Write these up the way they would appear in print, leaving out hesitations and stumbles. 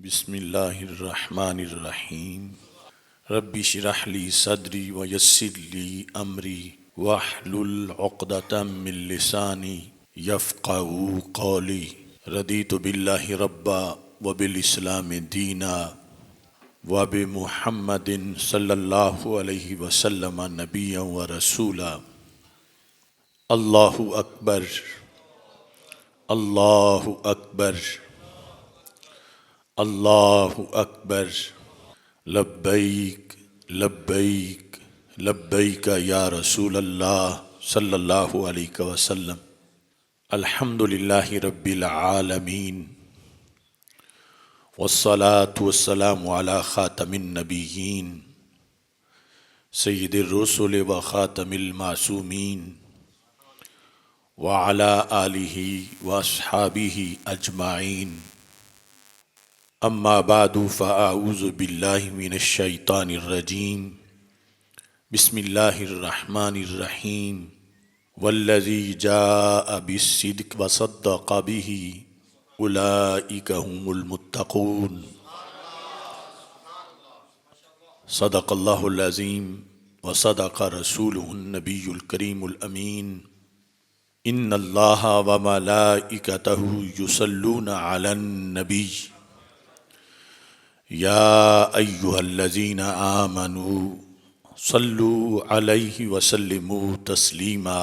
بسم اللہ الرحمن الرحیم رب اشرح لی صدری ویسر لی امری واحلل عقدۃ من لسانی یفقہوا قولی رضیت باللہ ربا وبالاسلام دینا وبمحمد صلی اللہ علیہ وسلم نبیا ورسولا اللہ اکبر اللہ اکبر اللہ اکبر لبیک لبیک لبیک یا رسول اللہ صلی اللہ علیہ وسلم الحمد للہ رب العالمین والصلاة والسلام علی خاتم النبیین سید الرسل و خاتم المعصومین وعلی آلہ واصحابہ اجمعین اما بعد فاعوذ باللہ من الشیطان الرجیم بسم اللہ الرحمن الرحیم والذی جاء بالصدق وصدق به اولئک هم المتقون صدق اللہ العظیم وصدق رسولہ النبی الکریم الامین ان اللہ وملائکتہ یصلون علی النبی یا ایہا الذین آمنوا صلوا علیہ وسلموا تسلیما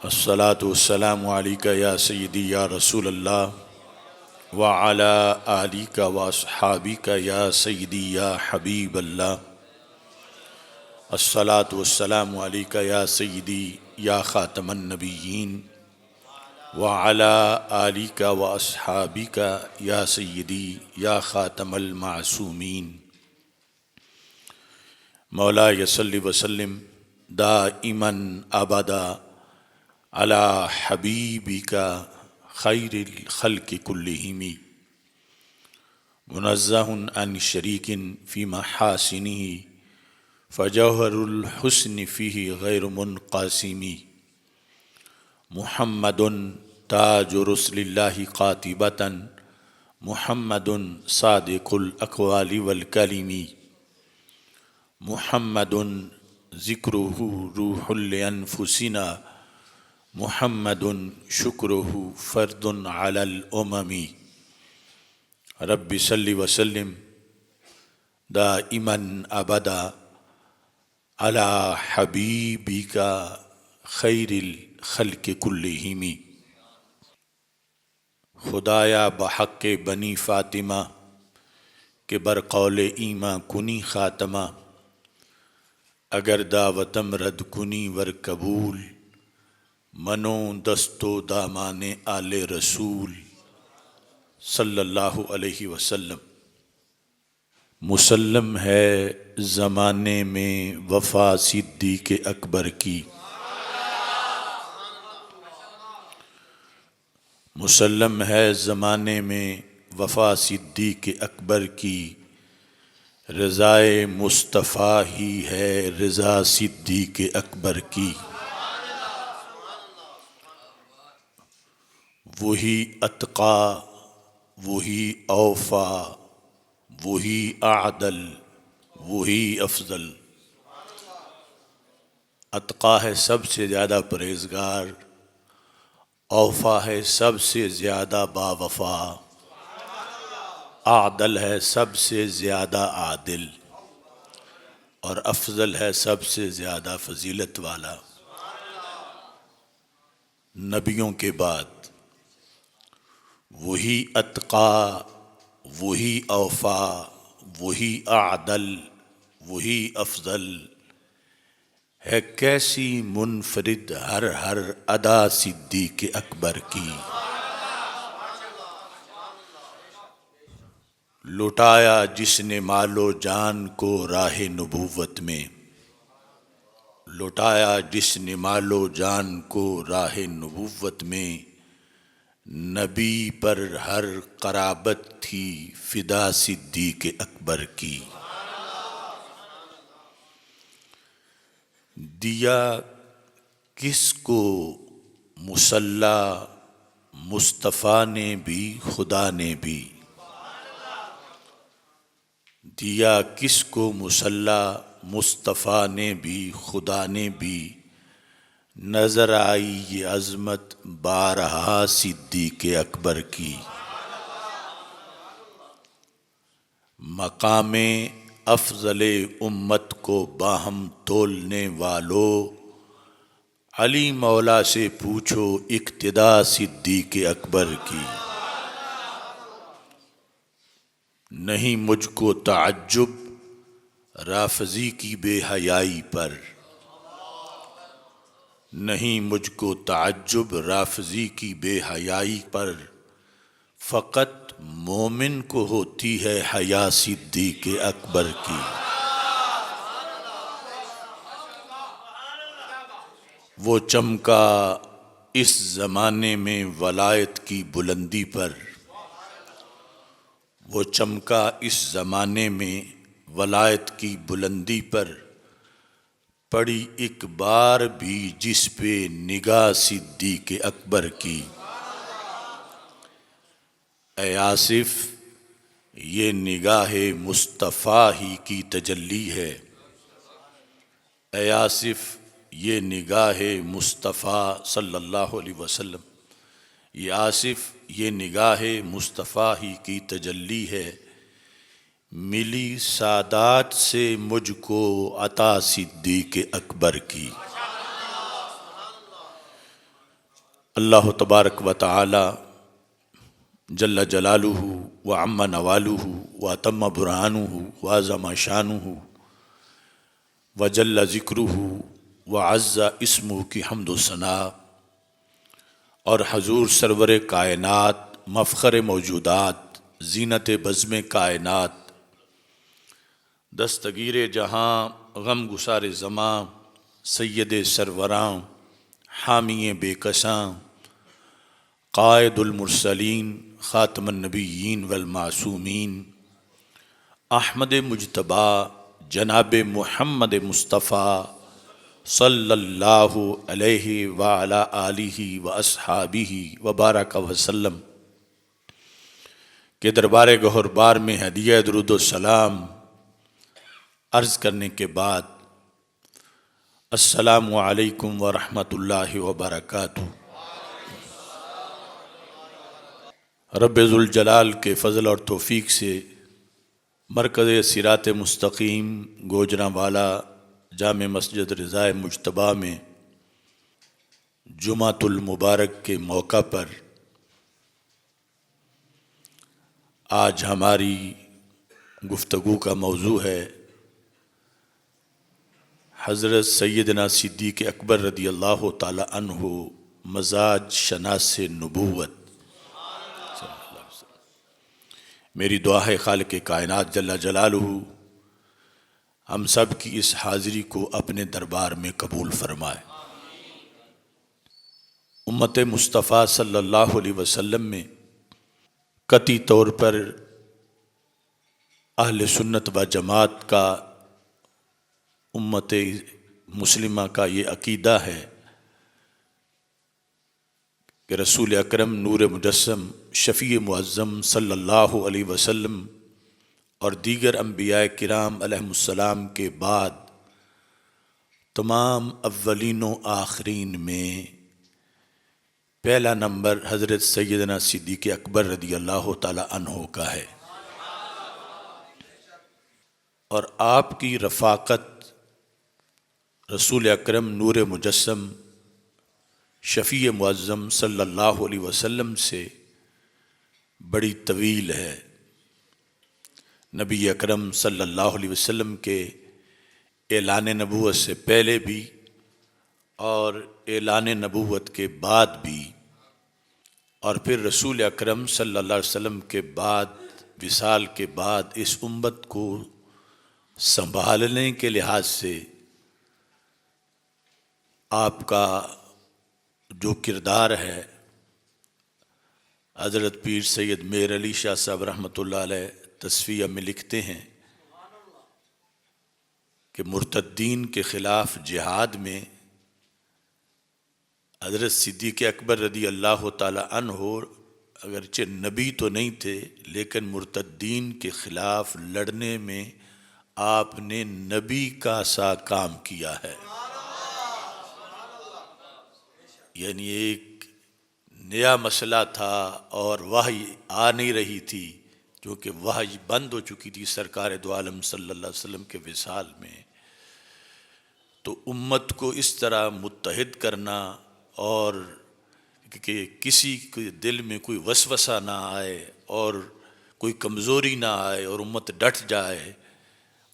الصلاة والسلام علیک یا سیدی یا رسول اللہ وعلی آلک واصحابک یا سیدی یا حبیب اللہ الصلاة والسلام علیک یا سیدی یا خاتم النبیین وعلی آلک واصحابک یا سیدی یا خاتم المعصومین مولاي صل وسلم دائما ابدا علی حبیبک خیر الخلق کلہم منزہ عن شریک فی محاسنہ فجوہر الحسن فیہ غیر منقسم محمد تاج رسل اللہ قاطبۃ محمد صادق الاقوال والکلم محمد ذکرہ روح لانفسنا محمد شکرہ فرد علی الامم رب صل وسلم دائما ابدا علی حبیبک خیر الخلق کلہم خدایا بحق بنی فاطمہ کہ برقول ایماں کنی خاتمہ اگر دعوتم رد کنی ور قبول منو دستو دامان آل رسول صلی اللہ علیہ وسلم مسلم ہے زمانے میں وفا صدیق اکبر کی مسلم ہے زمانے میں وفا صدیق اکبر کی رضائے مصطفیٰ ہی ہے رضا صدیق اکبر کی وہی اتقیٰ وہی اوفا وہی اعدل وہی افضل اتقیٰ ہے سب سے زیادہ پرہیزگار اوفا ہے سب سے زیادہ باوفا اعدل ہے سب سے زیادہ عادل اور افضل ہے سب سے زیادہ فضیلت والا نبیوں کے بعد وہی اتقیٰ وہی اوفا وہی اعدل وہی افضل ہے کیسی منفرد ہر ادا صدیق اکبر کی لٹایا جس نے مال و جان کو راہ نبوت میں لٹایا جس نے مال و جان کو راہ نبوت میں نبی پر ہر قرابت تھی فدا صدیق اکبر کی دیا کس کو مصلی مصطفیٰ نے بھی خدا نے بھی، دیا کس کو مصلی مصطفیٰ نے بھی خدا نے بھی، نظر آئی یہ عظمت بارہا صدیق اکبر کی۔ مقام افضل امت کو باہم تولنے والو، علی مولا سے پوچھو اقتدا صدیق اکبر کی۔ نہیں مجھ کو تعجب رافضی کی بے حیائی پر، نہیں مجھ کو تعجب رافضی کی بے حیائی پر، فقط مومن کو ہوتی ہے حیا صدیق اکبر کی۔ وہ چمکا اس زمانے میں ولایت کی بلندی پر، وہ چمکا اس زمانے میں ولایت کی بلندی پر، پڑی ایک بار بھی جس پہ نگاہ صدیق اکبر کی۔ اے آصف یہ نگاہ مصطفیٰ ہی کی تجلی ہے، اے آصف یہ نگاہ مصطفیٰ صلی اللہ علیہ وسلم، یہ آصف یہ نگاہ مصطفیٰ ہی کی تجلی ہے، ملی سادات سے مجھ کو عطا صدیق اکبر کی۔ اللہ تبارک و تعالی جل جلالہ وعم نوالہ واتم برہانہ وعظم شانہ وجل ذکرہ وعز اسمہ کی حمد و ثنا، اور حضور سرور کائنات مفخر موجودات زینت بزم کائنات دستگیر جہاں غم گسار زماں سید سروراں حامی بے کساں قائد المرسلین خاتم النبیین والمعصومین احمد مجتبی جناب محمد مصطفیٰ صلی اللہ علیہ وعلی آلہ واصحابہ وبارک وسلم کے دربار گہر بار میں ہدیہ درود و سلام عرض کرنے کے بعد، السلام علیکم ورحمۃ اللہ وبرکاتہ۔ رب ذوالجلال کے فضل اور توفیق سے مرکز صراط مستقیم گوجرانوالا جامع مسجد رضائے مجتبیٰ میں جمعۃ المبارک کے موقع پر آج ہماری گفتگو کا موضوع ہے حضرت سیدنا صدیق اکبر رضی اللہ تعالی عنہ مزاج شناس نبوت۔ میری دعا ہے خالق کائنات جل جلالہ ہم سب کی اس حاضری کو اپنے دربار میں قبول فرمائے۔ امت مصطفیٰ صلی اللہ علیہ وسلم میں قطعی طور پر اہل سنت و جماعت کا، امت مسلمہ کا یہ عقیدہ ہے کہ رسول اکرم نور مجسم شفیع معظم صلی اللہ علیہ وسلم اور دیگر انبیاء کرام علیہم السلام کے بعد تمام اولین و آخرین میں پہلا نمبر حضرت سیدنا صدیق اکبر رضی اللہ تعالی عنہ کا ہے، اور آپ کی رفاقت رسول اکرم نور مجسم شفیع معظم صلی اللہ علیہ وسلم سے بڑی طویل ہے۔ نبی اکرم صلی اللہ علیہ وسلم کے اعلان نبوت سے پہلے بھی اور اعلان نبوت کے بعد بھی، اور پھر رسول اکرم صلی اللہ علیہ وسلم کے بعد وصال کے بعد اس امت کو سنبھالنے کے لحاظ سے آپ کا جو کردار ہے، حضرت پیر سید میر علی شاہ صاحب رحمۃ اللہ علیہ تصفیہ میں لکھتے ہیں کہ مرتدین کے خلاف جہاد میں حضرت صدیق اکبر رضی اللہ تعالی عنہ اگرچہ نبی تو نہیں تھے لیکن مرتدین کے خلاف لڑنے میں آپ نے نبی کا سا کام کیا ہے. یعنی ایک نیا مسئلہ تھا اور وحی آ نہیں رہی تھی، کیونکہ وحی بند ہو چکی تھی سرکار دو عالم صلی اللہ علیہ وسلم کے وصال میں. تو امت کو اس طرح متحد کرنا اور کہ کسی کے دل میں کوئی وسوسہ نہ آئے اور کوئی کمزوری نہ آئے اور امت ڈٹ جائے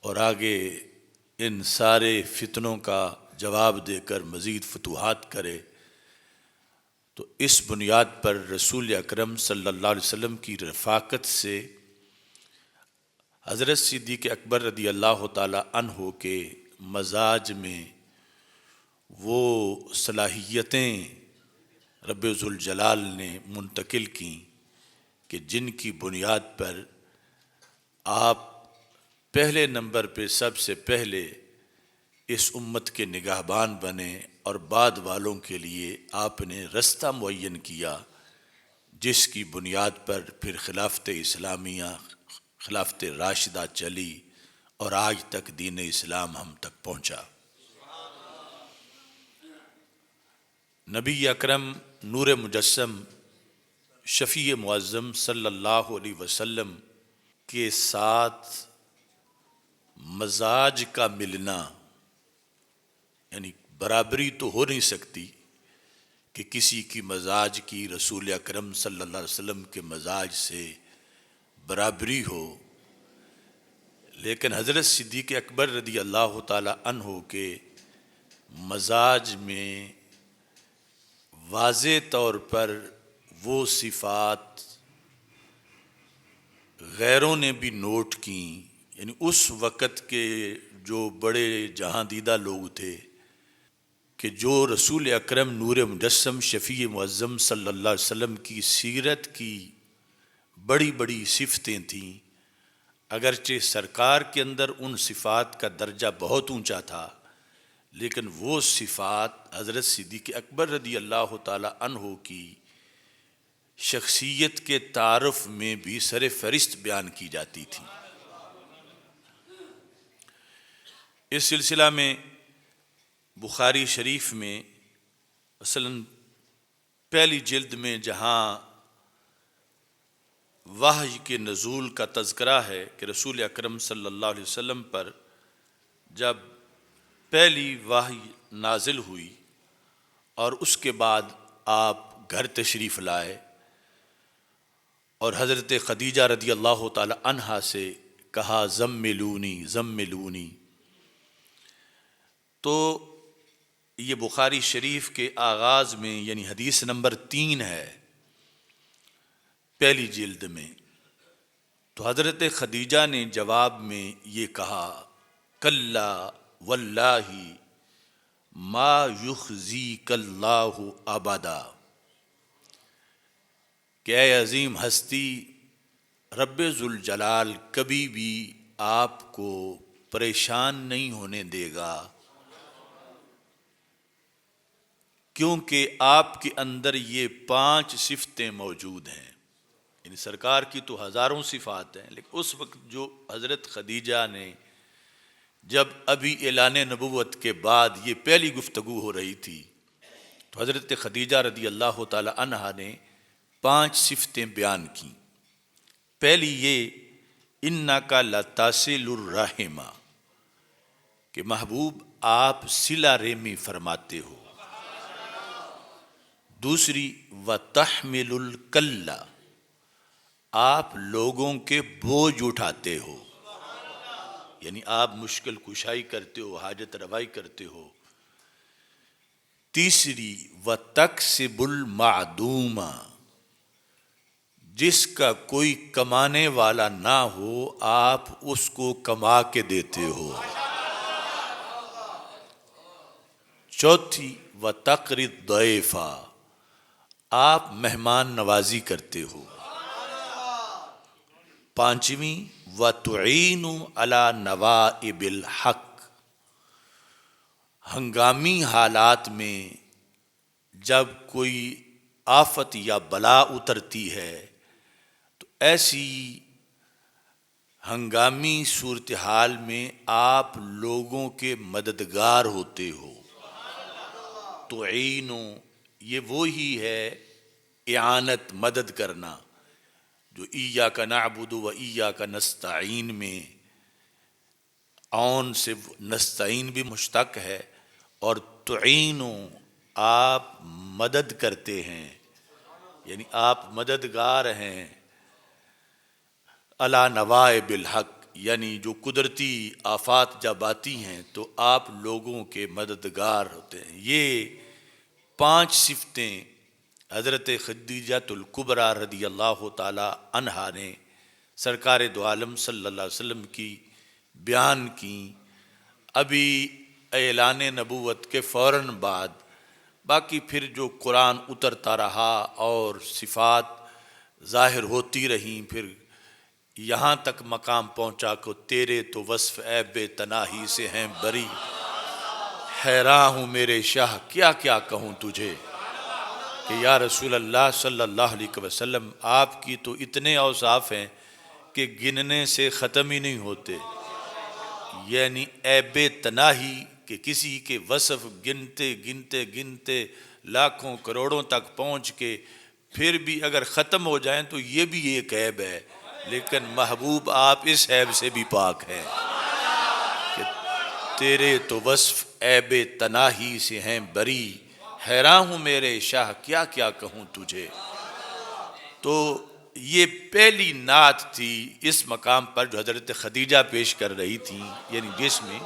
اور آگے ان سارے فتنوں کا جواب دے کر مزید فتوحات کرے. تو اس بنیاد پر رسول اکرم صلی اللہ علیہ وسلم کی رفاقت سے حضرت صدیق اکبر رضی اللہ تعالی عنہ کے مزاج میں وہ صلاحیتیں رب ذوالجلال نے منتقل کیں کہ جن کی بنیاد پر آپ پہلے نمبر پہ سب سے پہلے اس امت کے نگہبان بنے اور بعد والوں کے لیے آپ نے رستہ معین کیا، جس کی بنیاد پر پھر خلافت اسلامیہ خلافت راشدہ چلی اور آج تک دین اسلام ہم تک پہنچا. نبی اکرم نور مجسم شفیع معظم صلی اللہ علیہ وسلم کے ساتھ مزاج کا ملنا، یعنی برابری تو ہو نہیں سکتی کہ کسی کی مزاج کی رسول اکرم صلی اللہ علیہ وسلم کے مزاج سے برابری ہو، لیکن حضرت صدیق اکبر رضی اللہ تعالی عنہ کے مزاج میں واضح طور پر وہ صفات غیروں نے بھی نوٹ کیں. یعنی اس وقت کے جو بڑے جہاں دیدہ لوگ تھے کہ جو رسول اکرم نور مجسم شفیع معظم صلی اللہ علیہ وسلم کی سیرت کی بڑی بڑی صفتیں تھیں، اگرچہ سرکار کے اندر ان صفات کا درجہ بہت اونچا تھا، لیکن وہ صفات حضرت صدیق اکبر رضی اللہ تعالی عنہ کی شخصیت کے تعارف میں بھی سر فہرست بیان کی جاتی تھی. اس سلسلہ میں بخاری شریف میں مثلاً پہلی جلد میں جہاں وحی کے نزول کا تذکرہ ہے کہ رسول اکرم صلی اللہ علیہ وسلم پر جب پہلی وحی نازل ہوئی اور اس کے بعد آپ گھر تشریف لائے اور حضرت خدیجہ رضی اللہ تعالی عنہا سے کہا زملونی زملونی، تو یہ بخاری شریف کے آغاز میں یعنی حدیث نمبر 3 ہے پہلی جلد میں. تو حضرت خدیجہ نے جواب میں یہ کہا کلا واللہ ما یخزیک اللہ ابدا، کہ اے عظیم ہستی رب ذوالجلال کبھی بھی آپ کو پریشان نہیں ہونے دے گا، کیونکہ آپ کے اندر یہ 5 صفتیں موجود ہیں. یعنی سرکار کی تو ہزاروں صفات ہیں، لیکن اس وقت جو حضرت خدیجہ نے جب ابھی اعلان نبوت کے بعد یہ پہلی گفتگو ہو رہی تھی تو حضرت خدیجہ رضی اللہ تعالی عنہا نے 5 صفتیں بیان کیں. پہلی یہ انکا لتصل الرحم، کہ محبوب آپ صلہ رحمی فرماتے ہو. دوسری وتحمل الکل، آپ لوگوں کے بوجھ اٹھاتے ہو، یعنی آپ مشکل کشائی کرتے ہو، حاجت روائی کرتے ہو. تیسری وتکسب المعدوم، جس کا کوئی کمانے والا نہ ہو آپ اس کو کما کے دیتے ہو. چوتھی وتقری الضیف، آپ مہمان نوازی کرتے ہو. پانچویں وتعین علی نوائب الحق، ہنگامی حالات میں جب کوئی آفت یا بلا اترتی ہے تو ایسی ہنگامی صورتحال میں آپ لوگوں کے مددگار ہوتے ہو. تعینو، یہ وہی ہے اعانت، مدد کرنا، جو ایاک نعبد و ایاک نستعین میں عون سے نستعین بھی مشتق ہے، اور تعینو آپ مدد کرتے ہیں، یعنی آپ مددگار ہیں. علی نوائب الحق، یعنی جو قدرتی آفات جب آتی ہیں تو آپ لوگوں کے مددگار ہوتے ہیں. یہ 5 صفتیں حضرت خدیجہ الکبریٰ رضی اللہ تعالی عنہا نے سرکار دو عالم صلی اللہ علیہ وسلم کی بیان کی ابھی اعلان نبوت کے فوراً بعد. باقی پھر جو قرآن اترتا رہا اور صفات ظاہر ہوتی رہیں، پھر یہاں تک مقام پہنچا کہ تیرے تو وصف عیب تناہی سے ہیں بری، حیراں ہوں میرے شاہ کیا کیا کہوں تجھے. کہ یا رسول اللہ صلی اللہ علیہ وسلم، آپ کی تو اتنے اوصاف ہیں کہ گننے سے ختم ہی نہیں ہوتے. یعنی عیب تناہی کہ کسی کے وصف گنتے گنتے گنتے لاکھوں کروڑوں تک پہنچ کے پھر بھی اگر ختم ہو جائیں تو یہ بھی ایک عیب ہے، لیکن محبوب آپ اس عیب سے بھی پاک ہیں کہ تیرے تو وصف عیب تناہی سے ہیں بری، حیراں ہوں میرے شاہ کیا کیا کہوں تجھے. تو یہ پہلی نعت تھی اس مقام پر جو حضرت خدیجہ پیش کر رہی تھیں، یعنی جس میں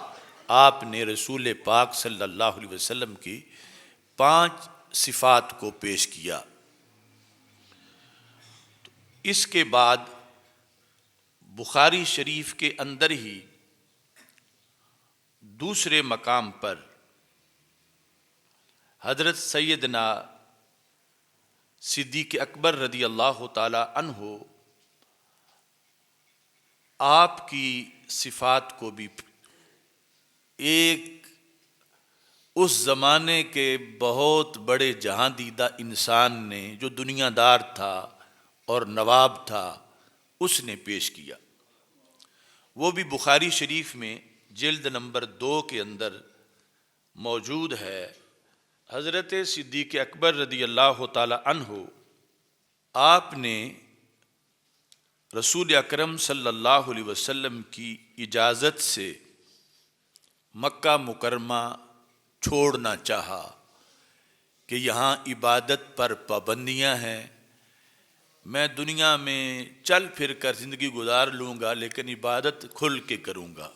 آپ نے رسول پاک صلی اللہ علیہ وسلم کی 5 صفات کو پیش کیا. اس کے بعد بخاری شریف کے اندر ہی دوسرے مقام پر حضرت سیدنا صدیق اکبر رضی اللہ تعالی عنہ آپ کی صفات کو بھی ایک اس زمانے کے بہت بڑے جہاں دیدہ انسان نے جو دنیا دار تھا اور نواب تھا اس نے پیش کیا. وہ بھی بخاری شریف میں جلد نمبر 2 کے اندر موجود ہے. حضرت صدیق اکبر رضی اللہ تعالی عنہ آپ نے رسول اکرم صلی اللہ علیہ وسلم کی اجازت سے مکہ مکرمہ چھوڑنا چاہا کہ یہاں عبادت پر پابندیاں ہیں، میں دنیا میں چل پھر کر زندگی گزار لوں گا لیکن عبادت کھل کے کروں گا.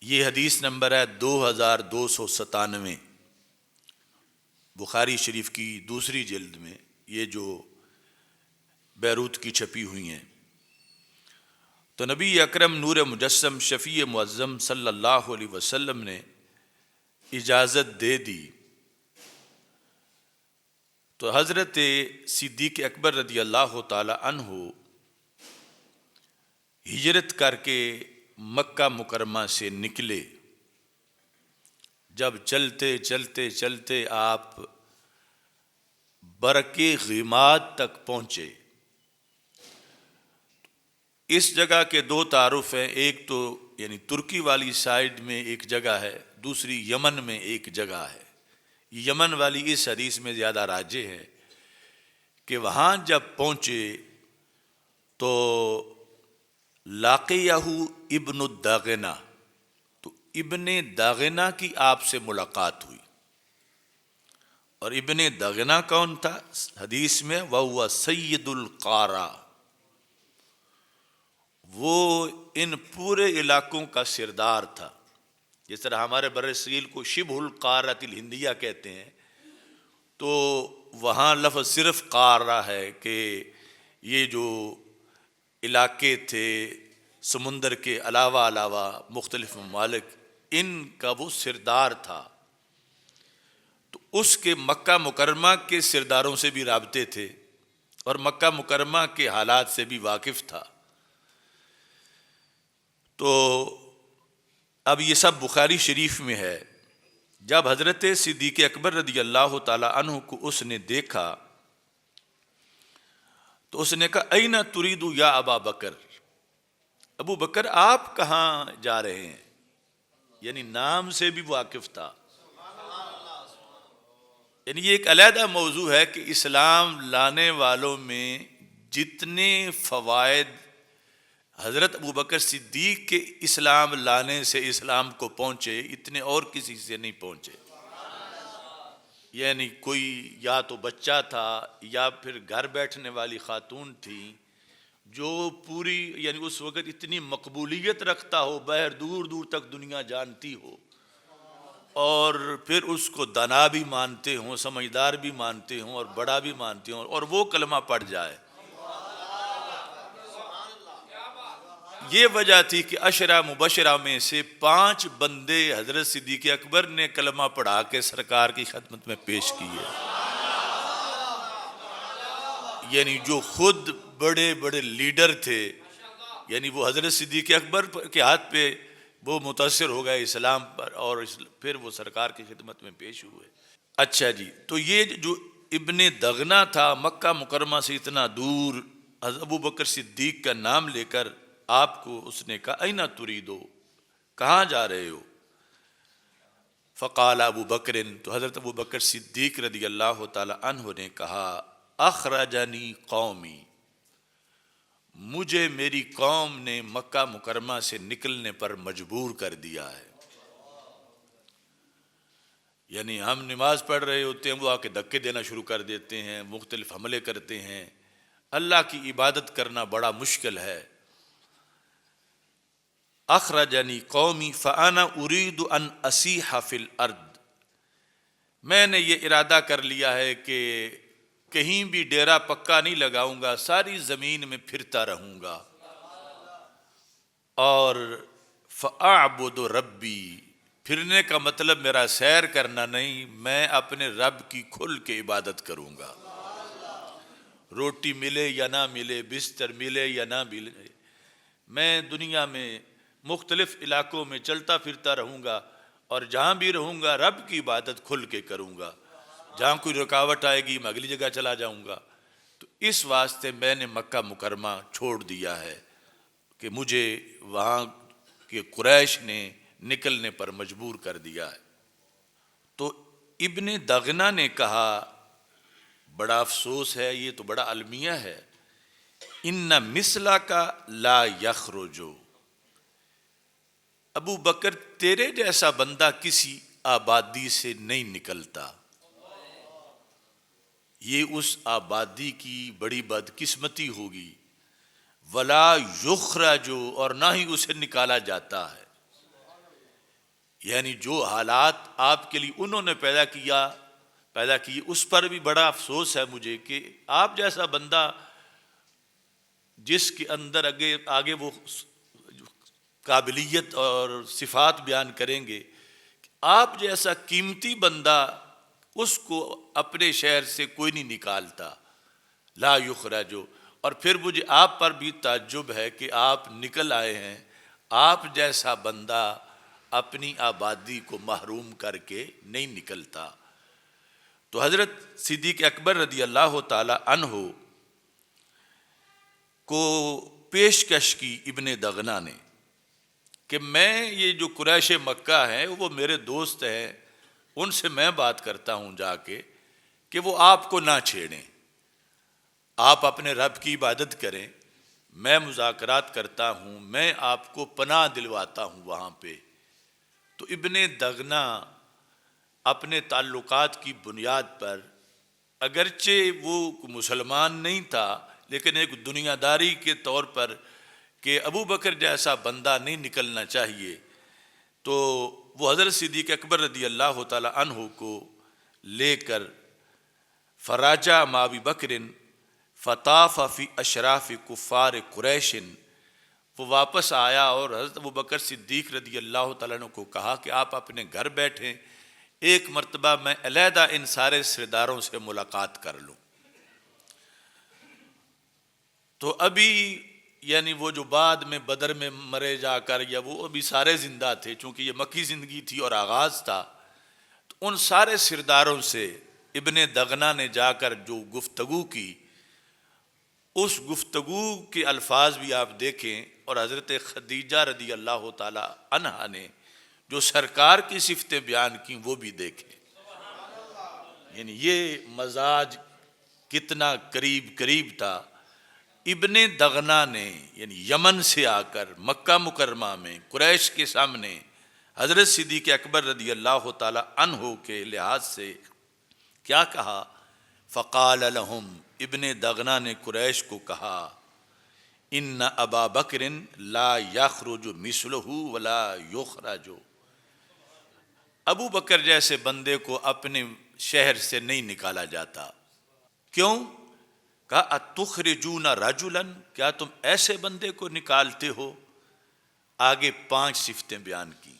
یہ حدیث نمبر ہے 2297 بخاری شریف کی دوسری جلد میں، یہ جو بیروت کی چھپی ہوئی ہیں. تو نبی اکرم نور مجسم شفیع معظم صلی اللہ علیہ وسلم نے اجازت دے دی. تو حضرت صدیق اکبر رضی اللہ تعالی عنہ ہجرت کر کے مکہ مکرمہ سے نکلے. جب چلتے چلتے چلتے آپ برکے غیماد تک پہنچے. اس جگہ کے 2 تعارف ہیں، ایک تو یعنی ترکی والی سائیڈ میں ایک جگہ ہے، دوسری یمن میں ایک جگہ ہے. یمن والی اس حدیث میں زیادہ راجح ہے کہ وہاں جب پہنچے تو لاقیہ ابن الداغنہ، تو ابن داغنہ کی آپ سے ملاقات ہوئی. اور ابن داغنہ کون تھا؟ حدیث میں وَهُوَ سَيِّدُ الْقَارَى، وہ ان پورے علاقوں کا سردار تھا. جس طرح ہمارے بر صغیر کو شبہ القارۃ الہندیہ کہتے ہیں، تو وہاں لفظ صرف قارہ ہے کہ یہ جو علاقے تھے سمندر کے علاوہ مختلف ممالک، ان کا وہ سردار تھا. تو اس کے مکہ مکرمہ کے سرداروں سے بھی رابطے تھے اور مکہ مکرمہ کے حالات سے بھی واقف تھا. تو اب یہ سب بخاری شریف میں ہے. جب حضرت صدیق اکبر رضی اللہ تعالی عنہ کو اس نے دیکھا تو اس نے کہا اینا ترید یا ابا بکر، ابو بکر آپ کہاں جا رہے ہیں؟ یعنی نام سے بھی واقف تھا. یعنی یہ ایک علیحدہ موضوع ہے کہ اسلام لانے والوں میں جتنے فوائد حضرت ابوبکر صدیق کے اسلام لانے سے اسلام کو پہنچے اتنے اور کسی سے نہیں پہنچے. یعنی کوئی یا تو بچہ تھا یا پھر گھر بیٹھنے والی خاتون تھی جو پوری یعنی اس وقت اتنی مقبولیت رکھتا ہو، باہر دور دور تک دنیا جانتی ہو، اور پھر اس کو دانا بھی مانتے ہوں، سمجھدار بھی مانتے ہوں اور بڑا بھی مانتے ہوں، اور وہ کلمہ پڑھ جائے. یہ وجہ تھی کہ عشرہ مبشرہ میں سے 5 بندے حضرت صدیق اکبر نے کلمہ پڑھا کے سرکار کی خدمت میں پیش کیے. یعنی جو خود بڑے بڑے لیڈر تھے، یعنی وہ حضرت صدیق اکبر کے ہاتھ پہ وہ متاثر ہو گئے اسلام پر، اور پھر وہ سرکار کی خدمت میں پیش ہوئے. اچھا جی، تو یہ جو ابن دغنہ تھا مکہ مکرمہ سے اتنا دور، حضرت ابو بکر صدیق کا نام لے کر آپ کو اس نے کہا اینا تریدو، کہاں جا رہے ہو؟ فقال ابو بکر، تو حضرت ابو بکر صدیق رضی اللہ تعالی عنہ نے کہا اخرجنی قومی، مجھے میری قوم نے مکہ مکرمہ سے نکلنے پر مجبور کر دیا ہے. یعنی ہم نماز پڑھ رہے ہوتے ہیں، وہ آ کے دھکے دینا شروع کر دیتے ہیں، مختلف حملے کرتے ہیں. اللہ کی عبادت کرنا بڑا مشکل ہے. اخرجنی قومی فانا اريد ان اسیح فی الارض، میں نے یہ ارادہ کر لیا ہے کہ کہیں بھی ڈیرا پکا نہیں لگاؤں گا، ساری زمین میں پھرتا رہوں گا. اور فاعبد ربی، پھرنے کا مطلب میرا سیر کرنا نہیں، میں اپنے رب کی کھل کے عبادت کروں گا. روٹی ملے یا نہ ملے، بستر ملے یا نہ ملے، میں دنیا میں مختلف علاقوں میں چلتا پھرتا رہوں گا، اور جہاں بھی رہوں گا رب کی عبادت کھل کے کروں گا. جہاں کوئی رکاوٹ آئے گی میں اگلی جگہ چلا جاؤں گا. تو اس واسطے میں نے مکہ مکرمہ چھوڑ دیا ہے کہ مجھے وہاں کے قریش نے نکلنے پر مجبور کر دیا ہے. تو ابن دغنہ نے کہا بڑا افسوس ہے، یہ تو بڑا المیہ ہے، ان مثلا کا لا یخرجو، ابو بکر تیرے جیسا بندہ کسی آبادی سے نہیں نکلتا. یہ اس آبادی کی بڑی بدقسمتی ہوگی. ولا یخرجو، اور نہ ہی اسے نکالا جاتا ہے. یعنی جو حالات آپ کے لیے انہوں نے پیدا کیے اس پر بھی بڑا افسوس ہے مجھے کہ آپ جیسا بندہ جس کے اندر آگے وہ قابلیت اور صفات بیان کریں گے، آپ جیسا قیمتی بندہ اس کو اپنے شہر سے کوئی نہیں نکالتا. لا یخرجو. اور پھر مجھے آپ پر بھی تعجب ہے کہ آپ نکل آئے ہیں، آپ جیسا بندہ اپنی آبادی کو محروم کر کے نہیں نکلتا. تو حضرت صدیق اکبر رضی اللہ تعالی عنہ کو پیشکش کی ابن دغنہ نے کہ میں یہ جو قریش مکہ ہیں وہ میرے دوست ہیں، ان سے میں بات کرتا ہوں جا کے کہ وہ آپ کو نہ چھیڑیں، آپ اپنے رب کی عبادت کریں، میں مذاکرات کرتا ہوں، میں آپ کو پناہ دلواتا ہوں وہاں پہ. تو ابن دغنہ اپنے تعلقات کی بنیاد پر، اگرچہ وہ مسلمان نہیں تھا لیکن ایک دنیا داری کے طور پر کہ ابو بکر جیسا بندہ نہیں نکلنا چاہیے، تو وہ حضرت صدیق اکبر رضی اللہ تعالی عنہ کو لے کر فراجہ مع ابی بکر فطاف فی اشراف کفار قریش، وہ واپس آیا اور حضرت ابو بکر صدیق رضی اللہ تعالیٰ عنہ کو کہا کہ آپ اپنے گھر بیٹھیں، ایک مرتبہ میں علیحدہ ان سارے سرداروں سے ملاقات کر لوں. تو ابھی یعنی وہ جو بعد میں بدر میں مرے جا کر، یا وہ ابھی سارے زندہ تھے، چونکہ یہ مکی زندگی تھی اور آغاز تھا. ان سارے سرداروں سے ابن دغنا نے جا کر جو گفتگو کی، اس گفتگو کے الفاظ بھی آپ دیکھیں، اور حضرت خدیجہ رضی اللہ تعالی عنہا نے جو سرکار کی صفتیں بیان کی وہ بھی دیکھیں. یعنی یہ مزاج کتنا قریب قریب تھا. ابن دغنا نے یعنی یمن سے آ کر مکہ مکرمہ میں قریش کے سامنے حضرت صدیق اکبر رضی اللہ تعالی عنہ کے لحاظ سے کیا کہا؟ فقال لهم، ابن دغنا نے قریش کو کہا، ان ابا بکر لا یخرج مثلہ ولا یخرج، ابو بکر جیسے بندے کو اپنے شہر سے نہیں نکالا جاتا. کیوں؟ کہا اتخرجون رجلا، کیا تم ایسے بندے کو نکالتے ہو؟ آگے 5 صفتیں بیان کی.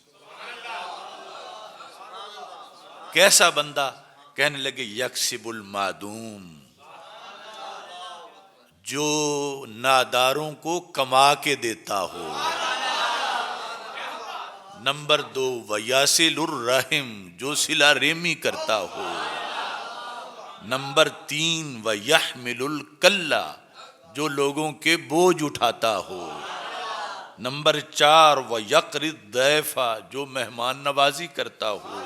کیسا بندہ؟ کہنے لگے یکسب المعدوم، جو ناداروں کو کما کے دیتا ہو. نمبر 2 ویاسل الرحم، جو صلہ رحمی کرتا ہو. نمبر 3 ویحمل الکلہ، جو لوگوں کے بوجھ اٹھاتا ہو. نمبر 4 ویقری الضیف، جو مہمان نوازی کرتا ہو.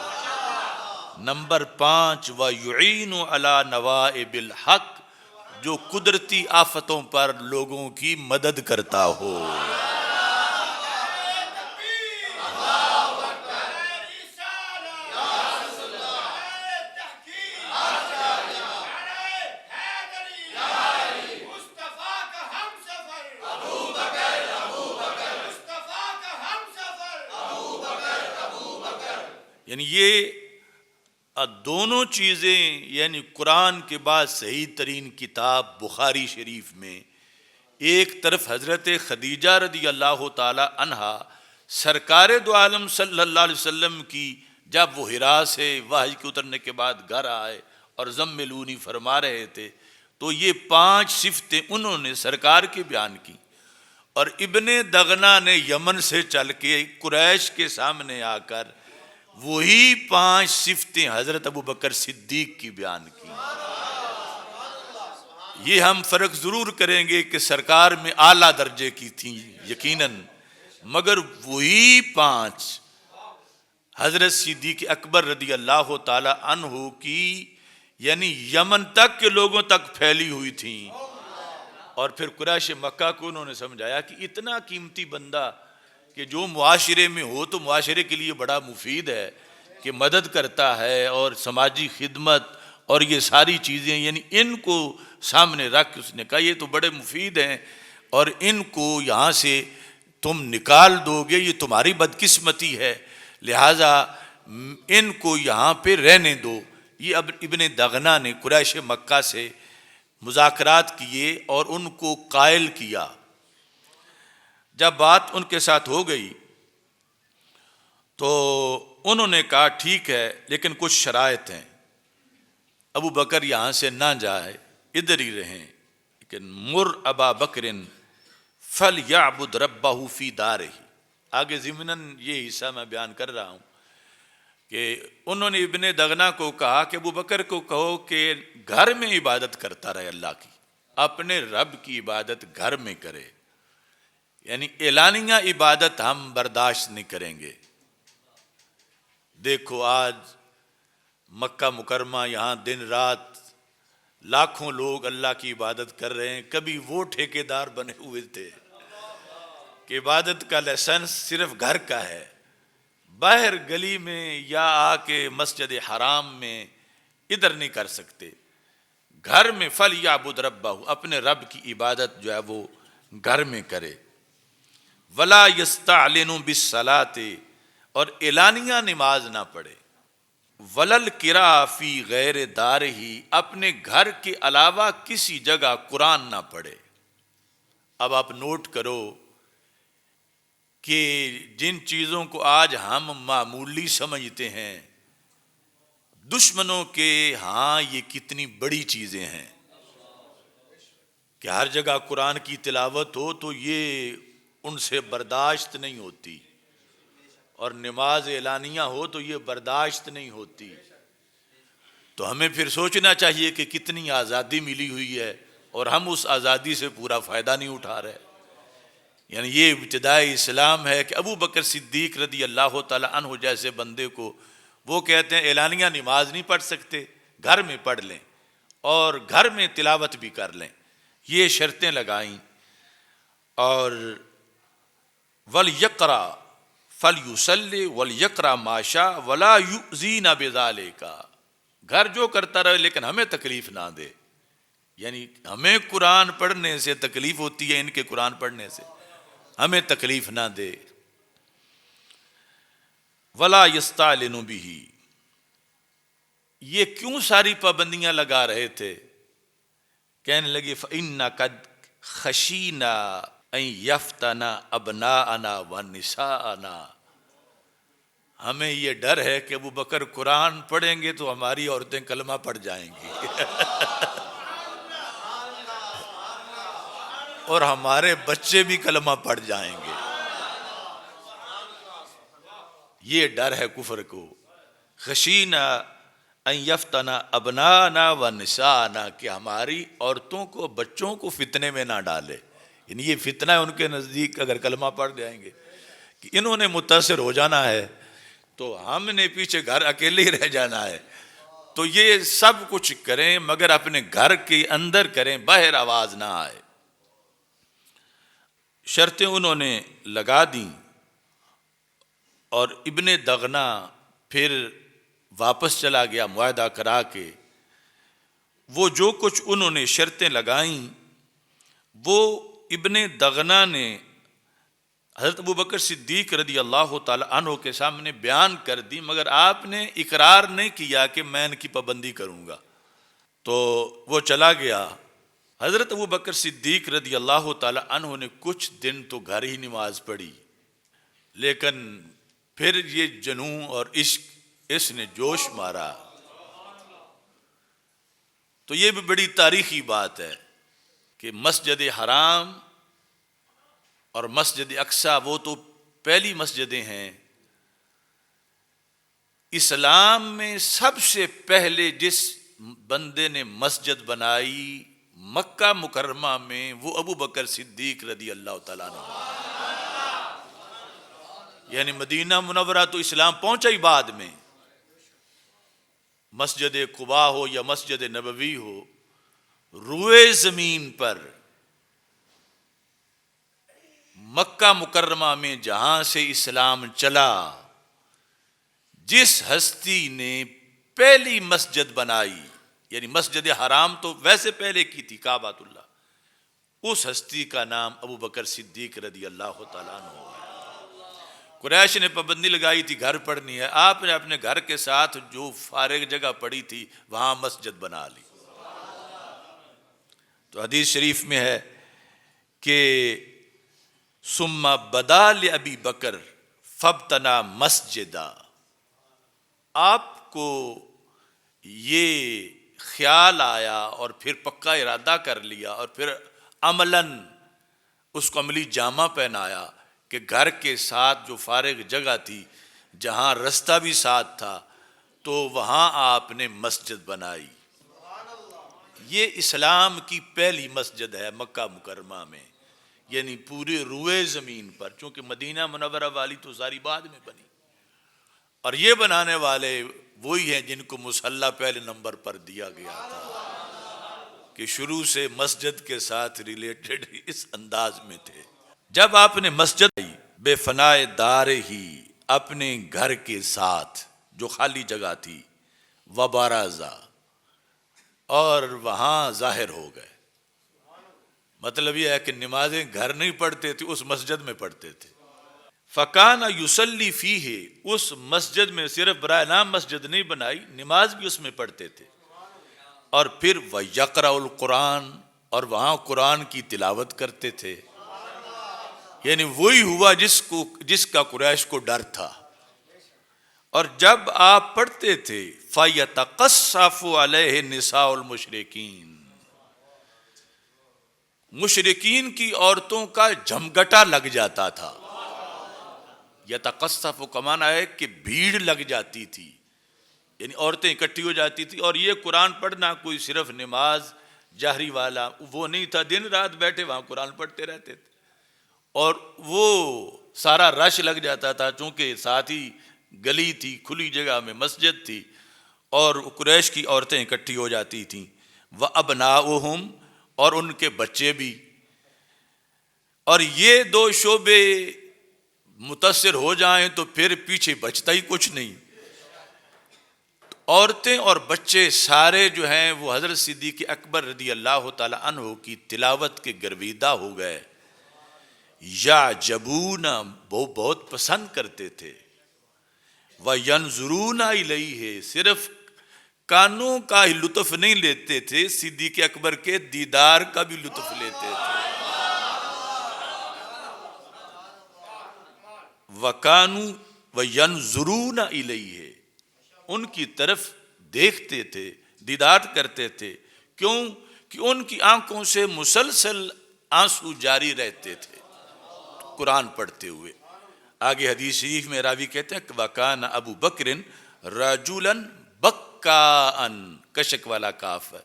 نمبر 5 ویعین علی نوائب الحق، جو قدرتی آفتوں پر لوگوں کی مدد کرتا ہو. یعنی یہ دونوں چیزیں، یعنی قرآن کے بعد صحیح ترین کتاب بخاری شریف میں، ایک طرف حضرت خدیجہ رضی اللہ تعالی عنہا سرکار دو عالم صلی اللہ علیہ وسلم کی، جب وہ حرا سے وحی کے اترنے کے بعد گھر آئے اور زملونی فرما رہے تھے، تو یہ 5 صفتیں انہوں نے سرکار کی بیان کی. اور ابن دغنا نے یمن سے چل کے قریش کے سامنے آ کر وہی 5 صفتیں حضرت ابو بکر صدیق کی بیان کی. یہ ہم فرق ضرور کریں گے کہ سرکار میں اعلیٰ درجے کی تھیں یقیناً، مگر وہی 5 حضرت صدیق اکبر رضی اللہ تعالی عنہ کی یعنی یمن تک کے لوگوں تک پھیلی ہوئی تھیں. اور پھر قریش مکہ کو انہوں نے سمجھایا کہ اتنا قیمتی بندہ کہ جو معاشرے میں ہو تو معاشرے کے لیے بڑا مفید ہے، کہ مدد کرتا ہے اور سماجی خدمت اور یہ ساری چیزیں، یعنی ان کو سامنے رکھ اس نے کہا یہ تو بڑے مفید ہیں، اور ان کو یہاں سے تم نکال دو گے یہ تمہاری بدقسمتی ہے، لہٰذا ان کو یہاں پہ رہنے دو. یہ اب ابن دغنا نے قریش مکہ سے مذاکرات کیے اور ان کو قائل کیا. جب بات ان کے ساتھ ہو گئی تو انہوں نے کہا ٹھیک ہے لیکن کچھ شرائط ہیں، ابو بکر یہاں سے نہ جائے، ادھر ہی رہیں، لیکن مر ابا بکر فلیعبد ربہ فی دارہ. آگے ضمناً یہ حصہ میں بیان کر رہا ہوں کہ انہوں نے ابن دغنا کو کہا کہ ابو بکر کو کہو کہ گھر میں عبادت کرتا رہے، اللہ کی، اپنے رب کی عبادت گھر میں کرے. یعنی اعلانیہ عبادت ہم برداشت نہیں کریں گے. دیکھو آج مکہ مکرمہ یہاں دن رات لاکھوں لوگ اللہ کی عبادت کر رہے ہیں. کبھی وہ ٹھیکیدار بنے ہوئے تھے کہ عبادت کا لائسنس صرف گھر کا ہے، باہر گلی میں یا آ کے مسجد حرام میں ادھر نہیں کر سکتے. گھر میں فلیعبد ربہ، اپنے رب کی عبادت جو ہے وہ گھر میں کرے. ولا یستعلن بالصلاۃ، اور اعلانیہ نماز نہ پڑھے. ولل قراء فی غیر دارہ، اپنے گھر کے علاوہ کسی جگہ قرآن نہ پڑھے. اب آپ نوٹ کرو کہ جن چیزوں کو آج ہم معمولی سمجھتے ہیں، دشمنوں کے ہاں یہ کتنی بڑی چیزیں ہیں کہ ہر جگہ قرآن کی تلاوت ہو تو یہ ان سے برداشت نہیں ہوتی. اور نماز اعلانیہ ہو تو یہ برداشت نہیں ہوتی. تو ہمیں پھر سوچنا چاہیے کہ کتنی آزادی ملی ہوئی ہے اور ہم اس آزادی سے پورا فائدہ نہیں اٹھا رہے. یعنی یہ ابتدائی اسلام ہے کہ ابو بکر صدیق رضی اللہ تعالی عنہ جیسے بندے کو وہ کہتے ہیں اعلانیہ نماز نہیں پڑھ سکتے، گھر میں پڑھ لیں اور گھر میں تلاوت بھی کر لیں. یہ شرطیں لگائیں. اور وَلْيَقْرَأْ فَلْيُصَلِّ وَلْيَقْرَأْ مَا شَاءَ وَلَا يُؤْذِينَ بِذَلِكَ، گھر جو کرتا رہے لیکن ہمیں تکلیف نہ دے. یعنی ہمیں قرآن پڑھنے سے تکلیف ہوتی ہے، ان کے قرآن پڑھنے سے ہمیں تکلیف نہ دے. وَلَا يَسْتَعْلِنُ بِهِ، یہ کیوں ساری پابندیاں لگا رہے تھے؟ کہنے لگے فَإِنَّا قَدْ خَشِينَا أَن يَفْتَنَ أَبْنَاءَنَا وَنِسَاءَنَا، ہمیں یہ ڈر ہے کہ ابو بکر قرآن پڑھیں گے تو ہماری عورتیں کلمہ پڑھ جائیں گی اور ہمارے بچے بھی کلمہ پڑھ جائیں گے. یہ ڈر ہے کفر کو. خشینا ان یفتنا ابنانا و نساءنا، کہ ہماری عورتوں کو بچوں کو فتنے میں نہ ڈالے. یعنی یہ فتنہ ہے ان کے نزدیک اگر کلمہ پڑھ جائیں گے کہ انہوں نے متاثر ہو جانا ہے تو ہم نے پیچھے گھر اکیلے ہی رہ جانا ہے. تو یہ سب کچھ کریں مگر اپنے گھر کے اندر کریں، باہر آواز نہ آئے. شرطیں انہوں نے لگا دیں. اور ابن دغنا پھر واپس چلا گیا معاہدہ کرا کے. وہ جو کچھ انہوں نے شرطیں لگائیں وہ ابن دغنا نے حضرت ابو بکر صدیق رضی اللہ تعالی عنہ کے سامنے بیان کر دی، مگر آپ نے اقرار نہیں کیا کہ میں ان کی پابندی کروں گا. تو وہ چلا گیا. حضرت ابو بکر صدیق رضی اللہ تعالی عنہ نے کچھ دن تو گھر ہی نماز پڑھی، لیکن پھر یہ جنون اور عشق اس نے جوش مارا. تو یہ بھی بڑی تاریخی بات ہے کہ مسجد حرام اور مسجد اقصی وہ تو پہلی مسجدیں ہیں. اسلام میں سب سے پہلے جس بندے نے مسجد بنائی مکہ مکرمہ میں وہ ابو بکر صدیق رضی اللہ تعالیٰ عنہ. یعنی مدینہ منورہ تو اسلام پہنچا ہی بعد میں. مسجد قباء ہو یا مسجد نبوی ہو، روئے زمین پر مکہ مکرمہ میں جہاں سے اسلام چلا، جس ہستی نے پہلی مسجد بنائی، یعنی مسجد حرام تو ویسے پہلے کی تھی کعبۃ اللہ، اس ہستی کا نام ابو بکر صدیق رضی اللہ تعالیٰ عنہ ہے. قریش نے پابندی لگائی تھی گھر پڑھنی ہے، آپ نے اپنے گھر کے ساتھ جو فارغ جگہ پڑی تھی وہاں مسجد بنا لی. تو حدیث شریف میں ہے کہ ثم بدا لابی بکر فابتنا مسجدا، آپ کو یہ خیال آیا اور پھر پکا ارادہ کر لیا اور پھر عملاً اس کو عملی جامہ پہنایا کہ گھر کے ساتھ جو فارغ جگہ تھی جہاں رستہ بھی ساتھ تھا تو وہاں آپ نے مسجد بنائی. یہ اسلام کی پہلی مسجد ہے مکہ مکرمہ میں، یعنی پورے روئے زمین پر، چونکہ مدینہ منورہ والی تو ساری بعد میں بنی. اور یہ بنانے والے وہی ہیں جن کو مصلی پہلے نمبر پر دیا گیا تھا کہ شروع سے مسجد کے ساتھ ریلیٹڈ اس انداز میں تھے. جب آپ نے مسجد بے فنائے دار ہی، اپنے گھر کے ساتھ جو خالی جگہ تھی، وبارزہ، اور وہاں ظاہر ہو گئے. مطلب یہ ہے کہ نمازیں گھر نہیں پڑھتے تھے، اس مسجد میں پڑھتے تھے. فکان یصلی فیہ، اس مسجد میں صرف برائے نام مسجد نہیں بنائی، نماز بھی اس میں پڑھتے تھے. اور پھر ویقرأ القرآن، اور وہاں قرآن کی تلاوت کرتے تھے. یعنی وہی ہوا جس کا قریش کو ڈر تھا. اور جب آپ پڑھتے تھے فَيَتَقَصَّفُ عَلَيْهِ نِسَاءُ الْمُشْرِكِينَ، مشرکین کی عورتوں کا جھمگٹا لگ جاتا تھا. یتقصف کا معنی ہے کہ بھیڑ لگ جاتی تھی، یعنی عورتیں اکٹھی ہو جاتی تھی. اور یہ قرآن پڑھنا کوئی صرف نماز جہری والا وہ نہیں تھا، دن رات بیٹھے وہاں قرآن پڑھتے رہتے تھے. اور وہ سارا رش لگ جاتا تھا، چونکہ ساتھ ہی گلی تھی، کھلی جگہ میں مسجد تھی، اور قریش کی عورتیں اکٹھی ہو جاتی تھیں. وَأَبْنَاؤُهُمْ، اور ان کے بچے بھی. اور یہ دو شعبے متاثر ہو جائیں تو پھر پیچھے بچتا ہی کچھ نہیں. عورتیں اور بچے سارے جو ہیں وہ حضرت صدیق اکبر رضی اللہ تعالی عنہ کی تلاوت کے گرویدہ ہو گئے. یا جبون، وہ بہت پسند کرتے تھے. وَيَنْظُرُونَ إِلَيْهِ، صرف کانوں کا ہی لطف نہیں لیتے تھے، صدیق اکبر کے دیدار کا بھی لطف لیتے تھے. وَكَانُوا وَيَنْظُرُونَ إِلَيْهِ، ان کی طرف دیکھتے تھے، دیدار کرتے تھے. کیوں کہ ان کی آنکھوں سے مسلسل آنسو جاری رہتے تھے قرآن پڑھتے ہوئے. آگے حدیث شریف میں راوی کہتے ہیں کہ وَكَانَ أَبُو بَكْرٍ رَجُلًا بَكَّاءً، کشک والا کاف ہے،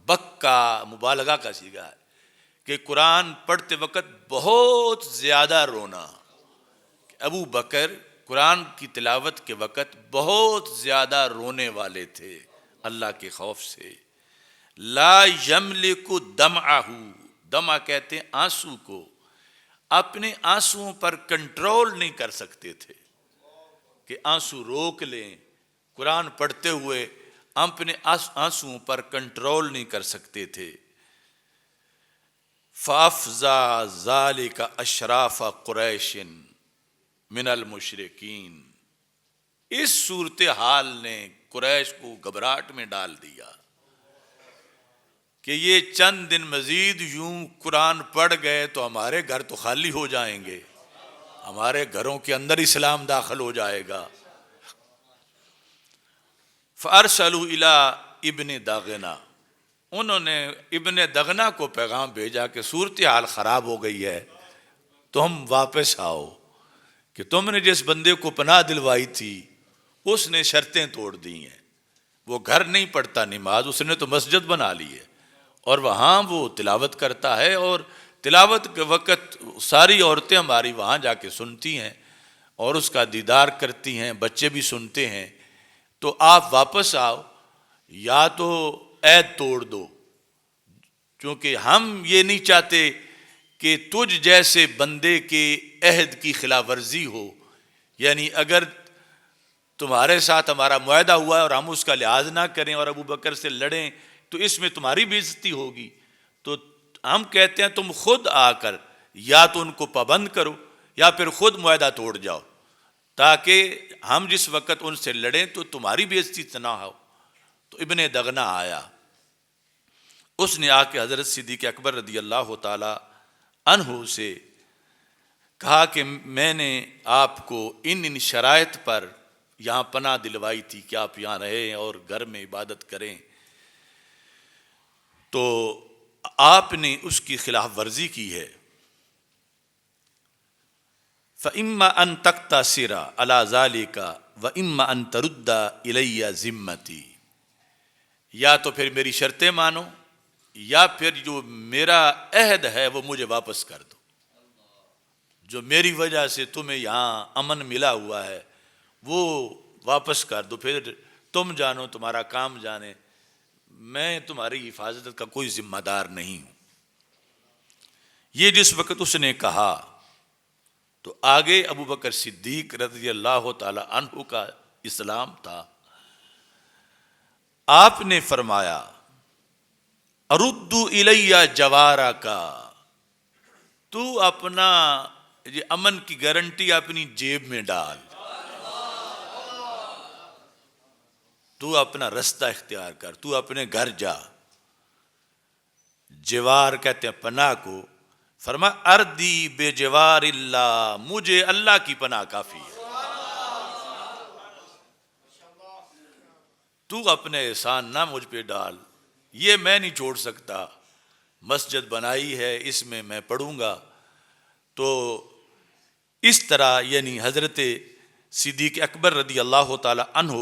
بکا مبالغہ کا صیغہ ہے کہ قرآن پڑھتے وقت بہت زیادہ رونا. ابو بکر قرآن کی تلاوت کے وقت بہت زیادہ رونے والے تھے اللہ کے خوف سے. لا یملک دمعہ، دمع کہتے ہیں آنسو کو، اپنے آنسوؤں پر کنٹرول نہیں کر سکتے تھے کہ آنسو روک لیں. قرآن پڑھتے ہوئے اپنے آنسوؤں پر کنٹرول نہیں کر سکتے تھے. فَأَفْزَعَ ذَلِكَ أَشْرَافَ قُرَيْشٍ مِنَ الْمُشْرِكِينَ، اس صورتحال نے قریش کو گھبراہٹ میں ڈال دیا کہ یہ چند دن مزید یوں قرآن پڑھ گئے تو ہمارے گھر تو خالی ہو جائیں گے، ہمارے گھروں کے اندر اسلام داخل ہو جائے گا. فَأَرْسَلُوا إِلَىٰ ابن دغنہ، انہوں نے ابن دغنہ کو پیغام بھیجا کہ صورتحال خراب ہو گئی ہے، تم واپس آؤ، کہ تم نے جس بندے کو پناہ دلوائی تھی اس نے شرطیں توڑ دی ہیں. وہ گھر نہیں پڑھتا نماز، اس نے تو مسجد بنا لی ہے اور وہاں وہ تلاوت کرتا ہے، اور تلاوت کے وقت ساری عورتیں ہماری وہاں جا کے سنتی ہیں اور اس کا دیدار کرتی ہیں، بچے بھی سنتے ہیں. تو آپ واپس آؤ یا تو عہد توڑ دو، کیونکہ ہم یہ نہیں چاہتے کہ تجھ جیسے بندے کے عہد کی خلاف ورزی ہو. یعنی اگر تمہارے ساتھ ہمارا معاہدہ ہوا ہے اور ہم اس کا لحاظ نہ کریں اور ابو بکر سے لڑیں تو اس میں تمہاری بھی عزتی ہوگی. تو ہم کہتے ہیں تم خود آ کر یا تو ان کو پابند کرو یا پھر خود معاہدہ توڑ جاؤ، تاکہ ہم جس وقت ان سے لڑیں تو تمہاری بھی عزتی نہ ہو. تو ابن دغنہ آیا، اس نے آ کے حضرت صدیق اکبر رضی اللہ تعالی عنہ سے کہا کہ میں نے آپ کو ان شرائط پر یہاں پناہ دلوائی تھی کہ آپ یہاں رہیں اور گھر میں عبادت کریں، تو آپ نے اس کی خلاف ورزی کی ہے. فَإِمَّا أَن تَقْتَصِرَ عَلَى ذَلِكَ وَإِمَّا أَن تَرُدَّ إِلَيَّ ذِمَّتِي، یا تو پھر میری شرطیں مانو یا پھر جو میرا عہد ہے وہ مجھے واپس کر دو، جو میری وجہ سے تمہیں یہاں امن ملا ہوا ہے وہ واپس کر دو، پھر تم جانو، تمہارا کام جانے، میں تمہاری حفاظت کا کوئی ذمہ دار نہیں ہوں. یہ جس وقت اس نے کہا تو آگے ابو بکر صدیق رضی اللہ تعالی عنہ کا اسلام تھا. آپ نے فرمایا اردو الیہ جوارا کا، تو اپنا یہ امن کی گارنٹی اپنی جیب میں ڈال، تو اپنا رستہ اختیار کر، تو اپنے گھر جا. جوار کہتے ہیں پناہ کو. فرما اردی بے جوار اللہ، مجھے اللہ کی پناہ کافی ہے، تو اپنے احسان نہ مجھ پہ ڈال، یہ میں نہیں چھوڑ سکتا. مسجد بنائی ہے، اس میں پڑھوں گا، تو اس طرح یعنی حضرت صدیق اکبر رضی اللہ تعالی عنہ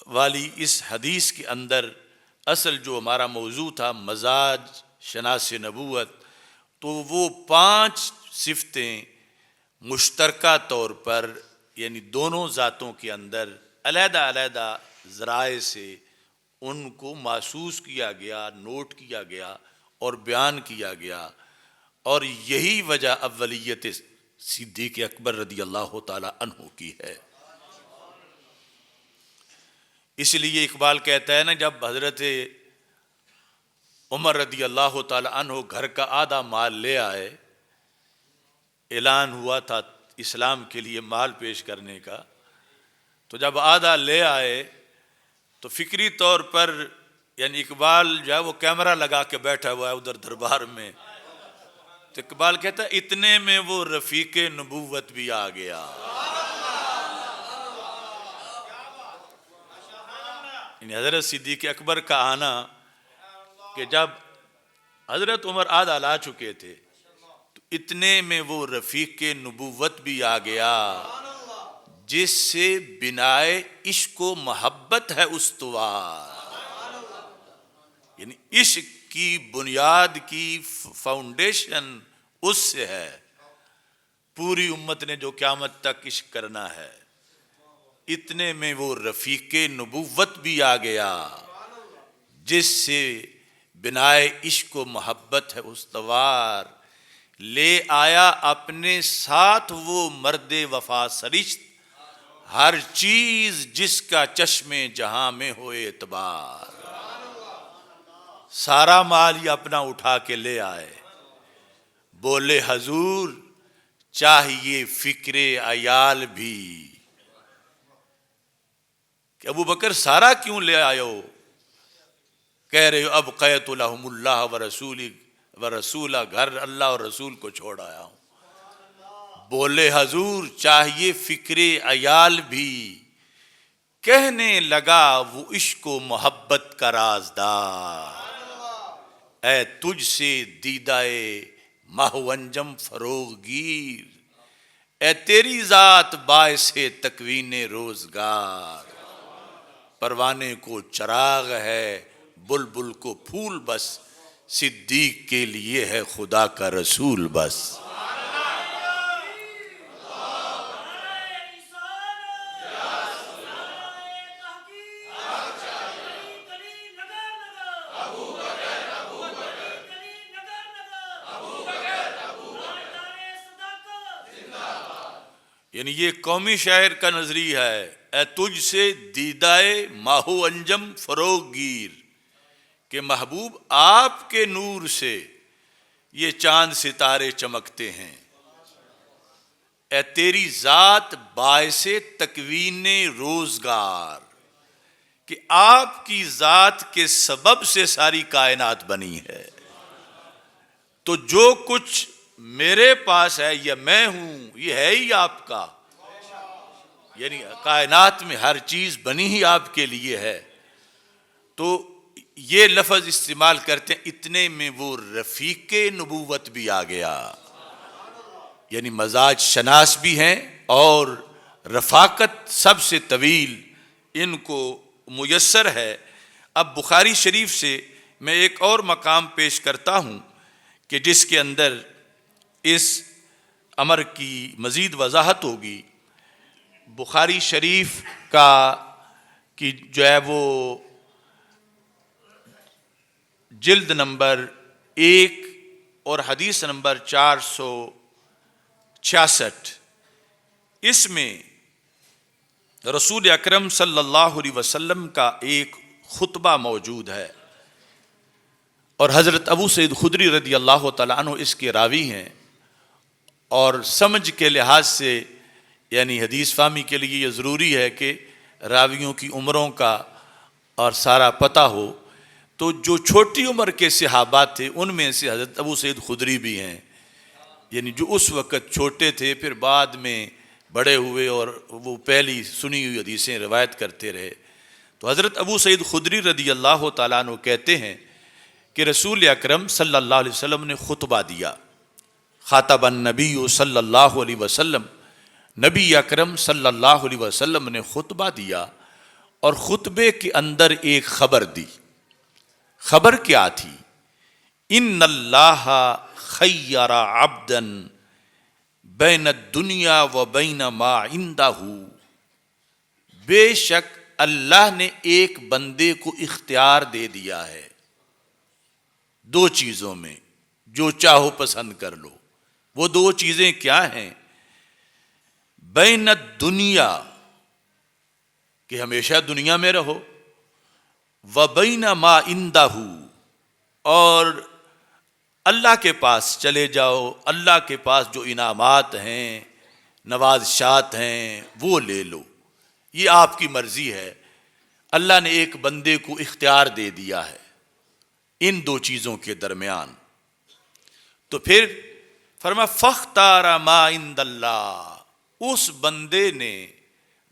والی اس حدیث کے اندر اصل جو ہمارا موضوع تھا مزاج شناس نبوت، تو وہ 5 صفتیں مشترکہ طور پر یعنی دونوں ذاتوں کے اندر علیحدہ علیحدہ ذرائع سے ان کو محسوس کیا گیا، نوٹ کیا گیا اور بیان کیا گیا، اور یہی وجہ اولیت صدیق اکبر رضی اللہ تعالی عنہ کی ہے۔ اس لیے اقبال کہتا ہے نا، جب حضرت عمر رضی اللہ تعالی عنہ گھر کا آدھا مال لے آئے، اعلان ہوا تھا اسلام کے لیے مال پیش کرنے کا، تو جب آدھا لے آئے تو فکری طور پر یعنی اقبال جو ہے وہ کیمرہ لگا کے بیٹھا ہوا ہے ادھر دربار میں، تو اقبال کہتا ہے اتنے میں وہ رفیق نبوت بھی آ گیا۔ یعنی حضرت صدیق اکبر کا آنا کہ جب حضرت عمر آدھا لا چکے تھے تو اتنے میں وہ رفیق نبوت بھی آ گیا جس سے بنائے عشق و محبت ہے استوار۔ یعنی عشق کی بنیاد کی فاؤنڈیشن اس سے ہے، پوری امت نے جو قیامت تک عشق کرنا ہے۔ اتنے میں وہ رفیق نبوت بھی آ گیا جس سے بنائے عشق و محبت ہے استوار، لے آیا اپنے ساتھ وہ مرد وفا سرشت، ہر چیز جس کا چشم جہاں میں ہو اعتبار۔ سارا مال ہی اپنا اٹھا کے لے آئے، بولے حضور چاہیے فکر عیال بھی، کہ ابو بکر سارا کیوں لے آئے ہو؟ کہہ رہے ہو اب قیت لہم اللہ ورسولہ، گھر اللہ اور رسول کو چھوڑ آیا ہوں۔ بولے حضور چاہیے فکر عیال بھی، کہنے لگا وہ عشق و محبت کا رازدار، اے تجھ سے دیدائے ماہ و انجم فروغ گیر، اے تیری ذات باعث تکوین روزگار، پروانے کو چراغ ہے بلبل کو پھول بس، صدیق کے لیے ہے خدا کا رسول بس۔ یعنی یہ قومی شاعر کا نظریہ ہے، اے تجھ سے دیدائے ماہ و انجم فروغ گیر، کہ محبوب آپ کے نور سے یہ چاند ستارے چمکتے ہیں، اے تیری ذات باعث تکوین روزگار، کہ آپ کی ذات کے سبب سے ساری کائنات بنی ہے، تو جو کچھ میرے پاس ہے یا میں ہوں یہ ہے ہی آپ کا، یعنی کائنات میں ہر چیز بنی ہی آپ کے لیے ہے۔ تو یہ لفظ استعمال کرتے ہیں اتنے میں وہ رفیق نبوت بھی آ گیا، یعنی مزاج شناس بھی ہیں اور رفاقت سب سے طویل ان کو میسر ہے۔ اب بخاری شریف سے میں ایک اور مقام پیش کرتا ہوں کہ جس کے اندر اس امر کی مزید وضاحت ہوگی۔ بخاری شریف کی جو ہے وہ جلد نمبر 1 اور حدیث نمبر 466، اس میں رسول اکرم صلی اللہ علیہ وسلم کا ایک خطبہ موجود ہے، اور حضرت ابو سعید خدری رضی اللہ تعالیٰ عنہ اس کے راوی ہیں، اور سمجھ کے لحاظ سے یعنی حدیث فہمی کے لیے یہ ضروری ہے کہ راویوں کی عمروں کا اور سارا پتہ ہو۔ تو جو چھوٹی عمر کے صحابہ تھے ان میں سے حضرت ابو سعید خدری بھی ہیں، یعنی جو اس وقت چھوٹے تھے پھر بعد میں بڑے ہوئے اور وہ پہلی سنی ہوئی حدیثیں روایت کرتے رہے۔ تو حضرت ابو سعید خدری رضی اللہ تعالیٰ عنہ کہتے ہیں کہ رسول اکرم صلی اللہ علیہ وسلم نے خطبہ دیا، خاطب النبی صلی اللہ علیہ وسلم، نبی اکرم صلی اللہ علیہ وسلم نے خطبہ دیا اور خطبے کے اندر ایک خبر دی۔ خبر کیا تھی؟ ان اللہ خیر عبدا بین الدنیا و بین ما عندہ، بے شک اللہ نے ایک بندے کو اختیار دے دیا ہے دو چیزوں میں، جو چاہو پسند کر لو۔ وہ دو چیزیں کیا ہیں؟ بین الدنیا، کہ ہمیشہ دنیا میں رہو، و بین ما عندہ، اور اللہ کے پاس چلے جاؤ، اللہ کے پاس جو انعامات ہیں، نوازشات ہیں، وہ لے لو۔ یہ آپ کی مرضی ہے۔ اللہ نے ایک بندے کو اختیار دے دیا ہے ان دو چیزوں کے درمیان۔ تو پھر فرمایا فاختار ما عند اللہ، اس بندے نے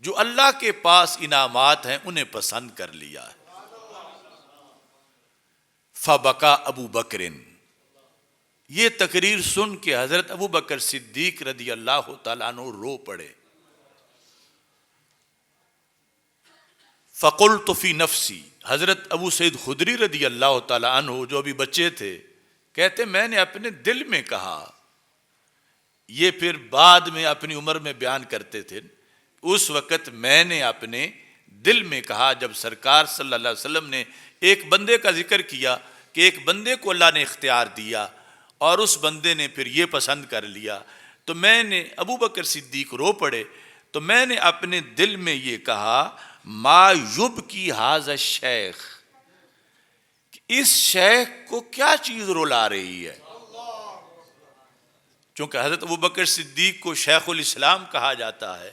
جو اللہ کے پاس انعامات ہیں انہیں پسند کر لیا ہے۔ فبکا ابو بکر، یہ تقریر سن کے حضرت ابو بکر صدیق رضی اللہ تعالیٰ عنہ رو پڑے۔ فقلت فی نفسی، حضرت ابو سعید خدری رضی اللہ تعالیٰ عنہ جو ابھی بچے تھے کہتے میں نے اپنے دل میں کہا، یہ پھر بعد میں اپنی عمر میں بیان کرتے تھے، اس وقت میں نے اپنے دل میں کہا جب سرکار صلی اللہ علیہ وسلم نے ایک بندے کا ذکر کیا کہ ایک بندے کو اللہ نے اختیار دیا اور اس بندے نے پھر یہ پسند کر لیا، تو میں نے، ابو بکر صدیق رو پڑے، تو میں نے اپنے دل میں یہ کہا ما یبکی ھذا الشیخ، اس شیخ کو کیا چیز رلا رہی ہے؟ چونکہ حضرت ابو بکر صدیق کو شیخ الاسلام کہا جاتا ہے،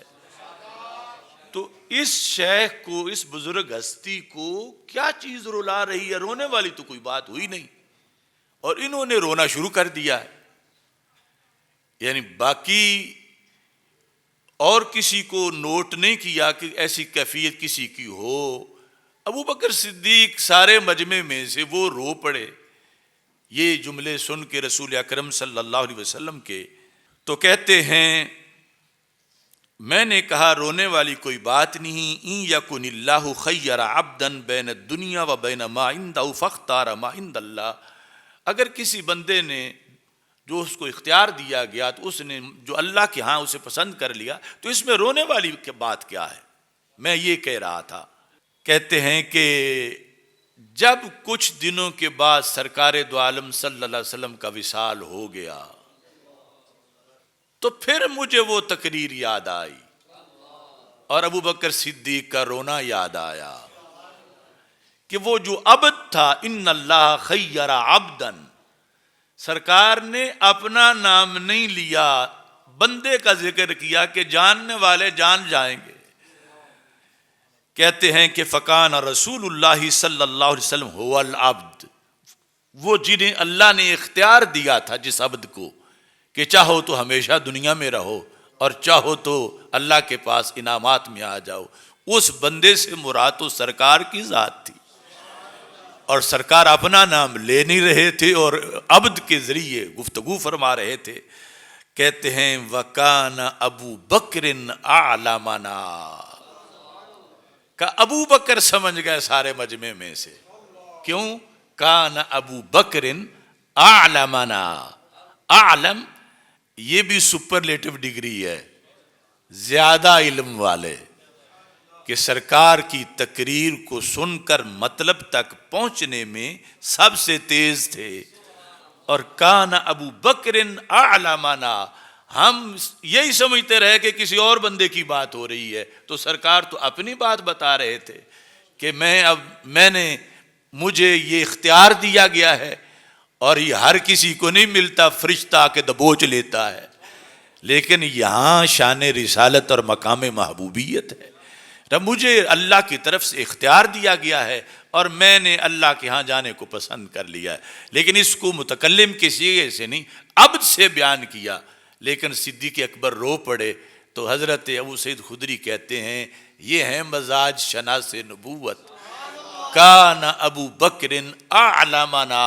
تو اس شیخ کو، اس بزرگ ہستی کو کیا چیز رلا رہی ہے؟ رونے والی تو کوئی بات ہوئی نہیں، اور انہوں نے رونا شروع کر دیا ہے۔ یعنی باقی اور کسی کو نوٹ نہیں کیا کہ ایسی کیفیت کسی کی ہو، ابو بکر صدیق سارے مجمع میں سے وہ رو پڑے یہ جملے سن کے رسول اکرم صلی اللہ علیہ وسلم کے۔ تو کہتے ہیں میں نے کہا رونے والی کوئی بات نہیں، ان یکن اللہ خیر عبدا بین الدنیا و بین ما عندہ فاختار ما عند اللہ، اگر کسی بندے نے جو اس کو اختیار دیا گیا تو اس نے جو اللہ کے ہاں اسے پسند کر لیا، تو اس میں رونے والی بات کیا ہے؟ میں یہ کہہ رہا تھا۔ کہتے ہیں کہ جب کچھ دنوں کے بعد سرکار دو عالم صلی اللہ علیہ وسلم کا وصال ہو گیا تو پھر مجھے وہ تقریر یاد آئی اور ابو بکر صدیق کا رونا یاد آیا کہ وہ جو عبد تھا، ان اللہ خیر عبدا، سرکار نے اپنا نام نہیں لیا، بندے کا ذکر کیا کہ جاننے والے جان جائیں گے۔ کہتے ہیں کہ فکان رسول اللہ صلی اللہ علیہ وسلم هو العبد، وہ جنہیں اللہ نے اختیار دیا تھا جس عبد کو کہ چاہو تو ہمیشہ دنیا میں رہو اور چاہو تو اللہ کے پاس انعامات میں آ جاؤ، اس بندے سے مراد تو سرکار کی ذات تھی، اور سرکار اپنا نام لے نہیں رہے تھے اور عبد کے ذریعے گفتگو فرما رہے تھے۔ کہتے ہیں وَكَانَ ابو بکر اعلمنا، کہ ابو بکر سمجھ گئے سارے مجمع میں سے۔ کیوں؟ کان ابو بکر اعلمنا، اعلم یہ بھی سپرلیٹو ڈگری ہے، زیادہ علم والے، کہ سرکار کی تقریر کو سن کر مطلب تک پہنچنے میں سب سے تیز تھے۔ اور کان ابو بکر اعلمنا، ہم یہی سمجھتے رہے کہ کسی اور بندے کی بات ہو رہی ہے، تو سرکار تو اپنی بات بتا رہے تھے کہ مجھے یہ اختیار دیا گیا ہے اور یہ ہر کسی کو نہیں ملتا، فرشتہ آ کے دبوچ لیتا ہے، لیکن یہاں شان رسالت اور مقام محبوبیت ہے، مجھے اللہ کی طرف سے اختیار دیا گیا ہے اور میں نے اللہ کے ہاں جانے کو پسند کر لیا ہے۔ لیکن اس کو متکلم کے صیغے سے نہیں، عبد سے بیان کیا۔ لیکن صدیق اکبر رو پڑے تو حضرت ابو سعید خدری کہتے ہیں یہ ہے مزاج شناس نبوت، کان ابو بکر اعلمنا،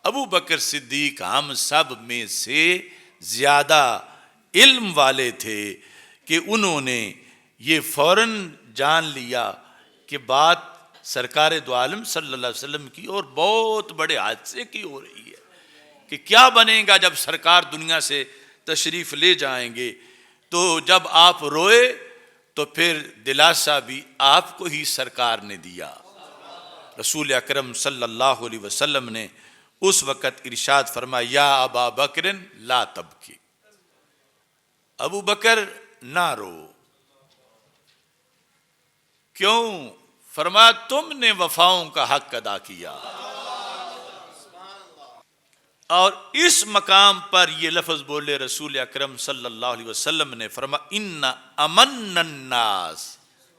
ابو بکر صدیق ہم سب میں سے زیادہ علم والے تھے کہ انہوں نے یہ فوراً جان لیا کہ بات سرکار دو عالم صلی اللہ علیہ وسلم کی اور بہت بڑے حادثے کی ہو رہی ہے کہ کیا بنے گا جب سرکار دنیا سے تشریف لے جائیں گے. تو جب آپ روئے تو پھر دلاسا بھی آپ کو ہی سرکار نے دیا. رسول اکرم صلی اللہ علیہ وسلم نے اس وقت ارشاد فرمایا یا ابا بکر لا تبکی، ابو بکر نہ رو. کیوں؟ فرمایا تم نے وفاؤں کا حق ادا کیا. اور اس مقام پر یہ لفظ بولے رسول اکرم صلی اللہ علیہ وسلم نے، فرمایا ان امن الناس،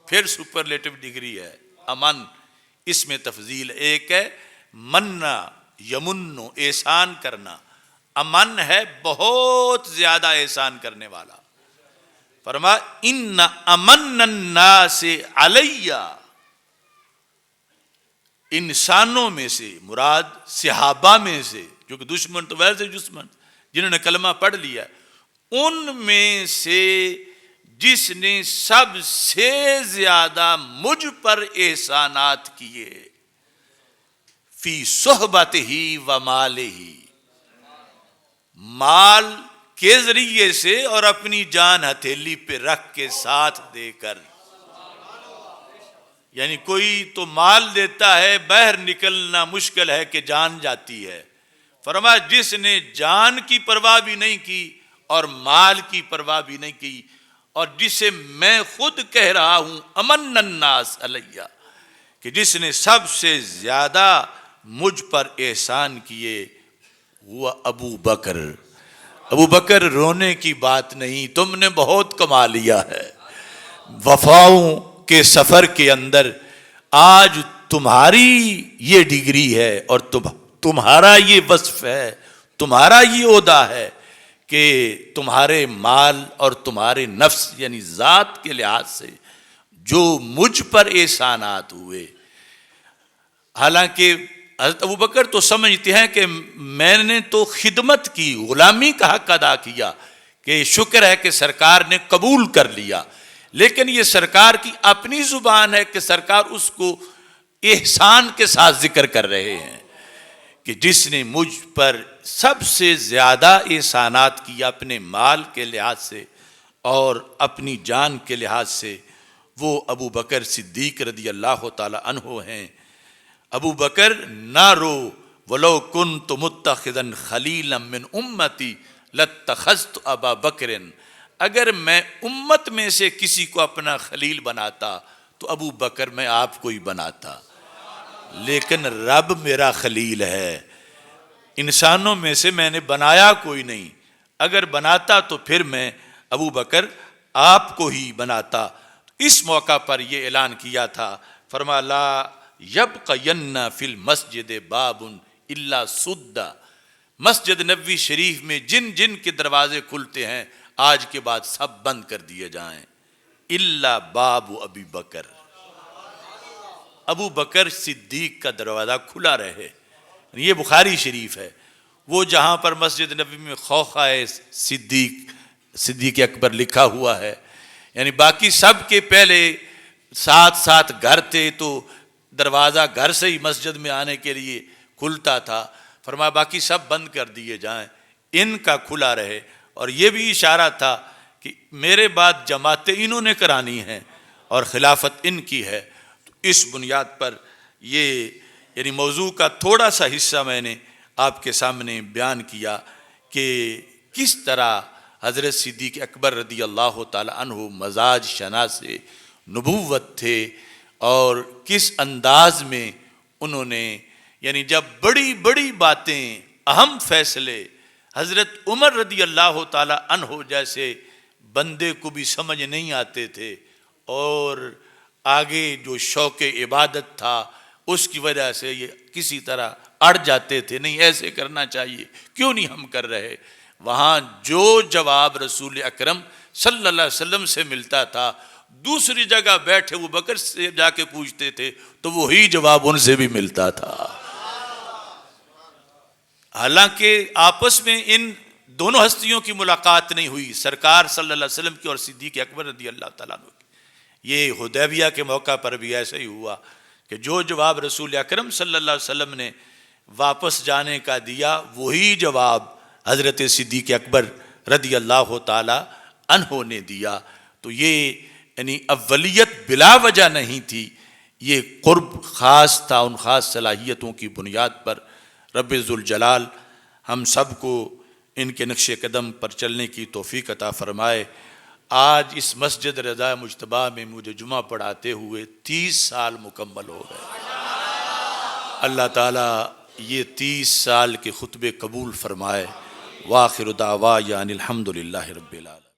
پھر سپرلیٹو ڈگری ہے. امن اس میں تفضیل ایک ہے، مننا یمنو احسان کرنا، امن ہے بہت زیادہ احسان کرنے والا. فرمایا ان امن الناس علیہ، انسانوں میں سے مراد صحابہ میں سے، جو کہ دشمن تو ویسے دشمن جنہوں نے کلمہ پڑھ لیا، ان میں سے جس نے سب سے زیادہ مجھ پر احسانات کیے، فی صحبت ہی و مال ہی، مال کے ذریعے سے اور اپنی جان ہتھیلی پہ رکھ کے ساتھ دے کر. یعنی کوئی تو مال دیتا ہے، باہر نکلنا مشکل ہے کہ جان جاتی ہے. فرمایا جس نے جان کی پرواہ بھی نہیں کی اور مال کی پرواہ بھی نہیں کی، اور جسے میں خود کہہ رہا ہوں امن الناس علیہ، کہ جس نے سب سے زیادہ مجھ پر احسان کیے، وہ ابو بکر. ابو بکر رونے کی بات نہیں، تم نے بہت کما لیا ہے. وفاؤں کے سفر کے اندر آج تمہاری یہ ڈگری ہے اور تمہارا یہ وصف ہے، تمہارا یہ عہدہ ہے کہ تمہارے مال اور تمہارے نفس یعنی ذات کے لحاظ سے جو مجھ پر احسانات ہوئے. حالانکہ حضرت ابو بکر تو سمجھتے ہیں کہ میں نے تو خدمت کی، غلامی کا حق ادا کیا، کہ شکر ہے کہ سرکار نے قبول کر لیا. لیکن یہ سرکار کی اپنی زبان ہے کہ سرکار اس کو احسان کے ساتھ ذکر کر رہے ہیں کہ جس نے مجھ پر سب سے زیادہ احسانات کیا اپنے مال کے لحاظ سے اور اپنی جان کے لحاظ سے، وہ ابو بکر صدیق رضی اللہ تعالی عنہ ہیں. ابو بکر نہ رو، وَلَوْ كُنْتُ مُتَّخِذًا خَلِيلًا مِّنْ أُمَّتِي لَاتَّخَذْتُ أَبَا بَكْرٍ، اگر میں امت میں سے کسی کو اپنا خلیل بناتا تو ابو بکر میں آپ کو ہی بناتا. لیکن رب میرا خلیل ہے، انسانوں میں سے میں نے بنایا کوئی نہیں. اگر بناتا تو پھر میں ابو بکر آپ کو ہی بناتا. اس موقع پر یہ اعلان کیا تھا، فرمایا لا یبقین فی المسجد باب الا سد، مسجد نبوی شریف میں جن جن کے دروازے کھلتے ہیں آج کے بعد سب بند کر دیے جائیں، الا باب ابی بکر، ابو بکر صدیق کا دروازہ کھلا رہے. یہ بخاری شریف ہے، وہ جہاں پر مسجد نبوی میں خوخائے صدیق اکبر لکھا ہوا ہے. یعنی باقی سب کے پہلے ساتھ ساتھ گھر تھے تو دروازہ گھر سے ہی مسجد میں آنے کے لیے کھلتا تھا. فرمایا باقی سب بند کر دیے جائیں، ان کا کھلا رہے. اور یہ بھی اشارہ تھا کہ میرے بعد جماعتیں انہوں نے کرانی ہیں اور خلافت ان کی ہے. تو اس بنیاد پر یہ یعنی موضوع کا تھوڑا سا حصہ میں نے آپ کے سامنے بیان کیا کہ کس طرح حضرت صدیق اکبر رضی اللہ تعالی عنہ مزاج شناس نبوت تھے اور کس انداز میں انہوں نے یعنی جب بڑی بڑی باتیں، اہم فیصلے حضرت عمر رضی اللہ تعالی عنہ جیسے بندے کو بھی سمجھ نہیں آتے تھے اور آگے جو شوق عبادت تھا اس کی وجہ سے یہ کسی طرح اڑ جاتے تھے، نہیں ایسے کرنا چاہیے، کیوں نہیں ہم کر رہے. وہاں جو جواب رسول اکرم صلی اللہ علیہ وسلم سے ملتا تھا، دوسری جگہ بیٹھے وہ بکر سے جا کے پوچھتے تھے تو وہی جواب ان سے بھی ملتا تھا. حالانکہ آپس میں ان دونوں ہستیوں کی ملاقات نہیں ہوئی، سرکار صلی اللہ علیہ وسلم کی اور صدیق اکبر رضی اللہ تعالیٰ عنہ کی۔ یہ حدیبیہ کے موقع پر بھی ایسے ہی ہوا کہ جو جواب رسول اکرم صلی اللہ علیہ وسلم نے واپس جانے کا دیا، وہی جواب حضرت صدیق اکبر رضی اللہ تعالیٰ عنہ نے دیا۔ تو یہ یعنی اولیت بلا وجہ نہیں تھی، یہ قرب خاص تھا، ان خاص صلاحیتوں کی بنیاد پر۔ رب ذوالجلال ہم سب کو ان کے نقش قدم پر چلنے کی توفیق عطا فرمائے۔ آج اس مسجد رضا مجتبیٰ میں مجھے جمعہ پڑھاتے ہوئے 30 سال مکمل ہو گئے۔ اللہ تعالیٰ یہ 30 سال کے خطبے قبول فرمائے۔ وآخر دعوانا ان الحمد للہ رب العالمین۔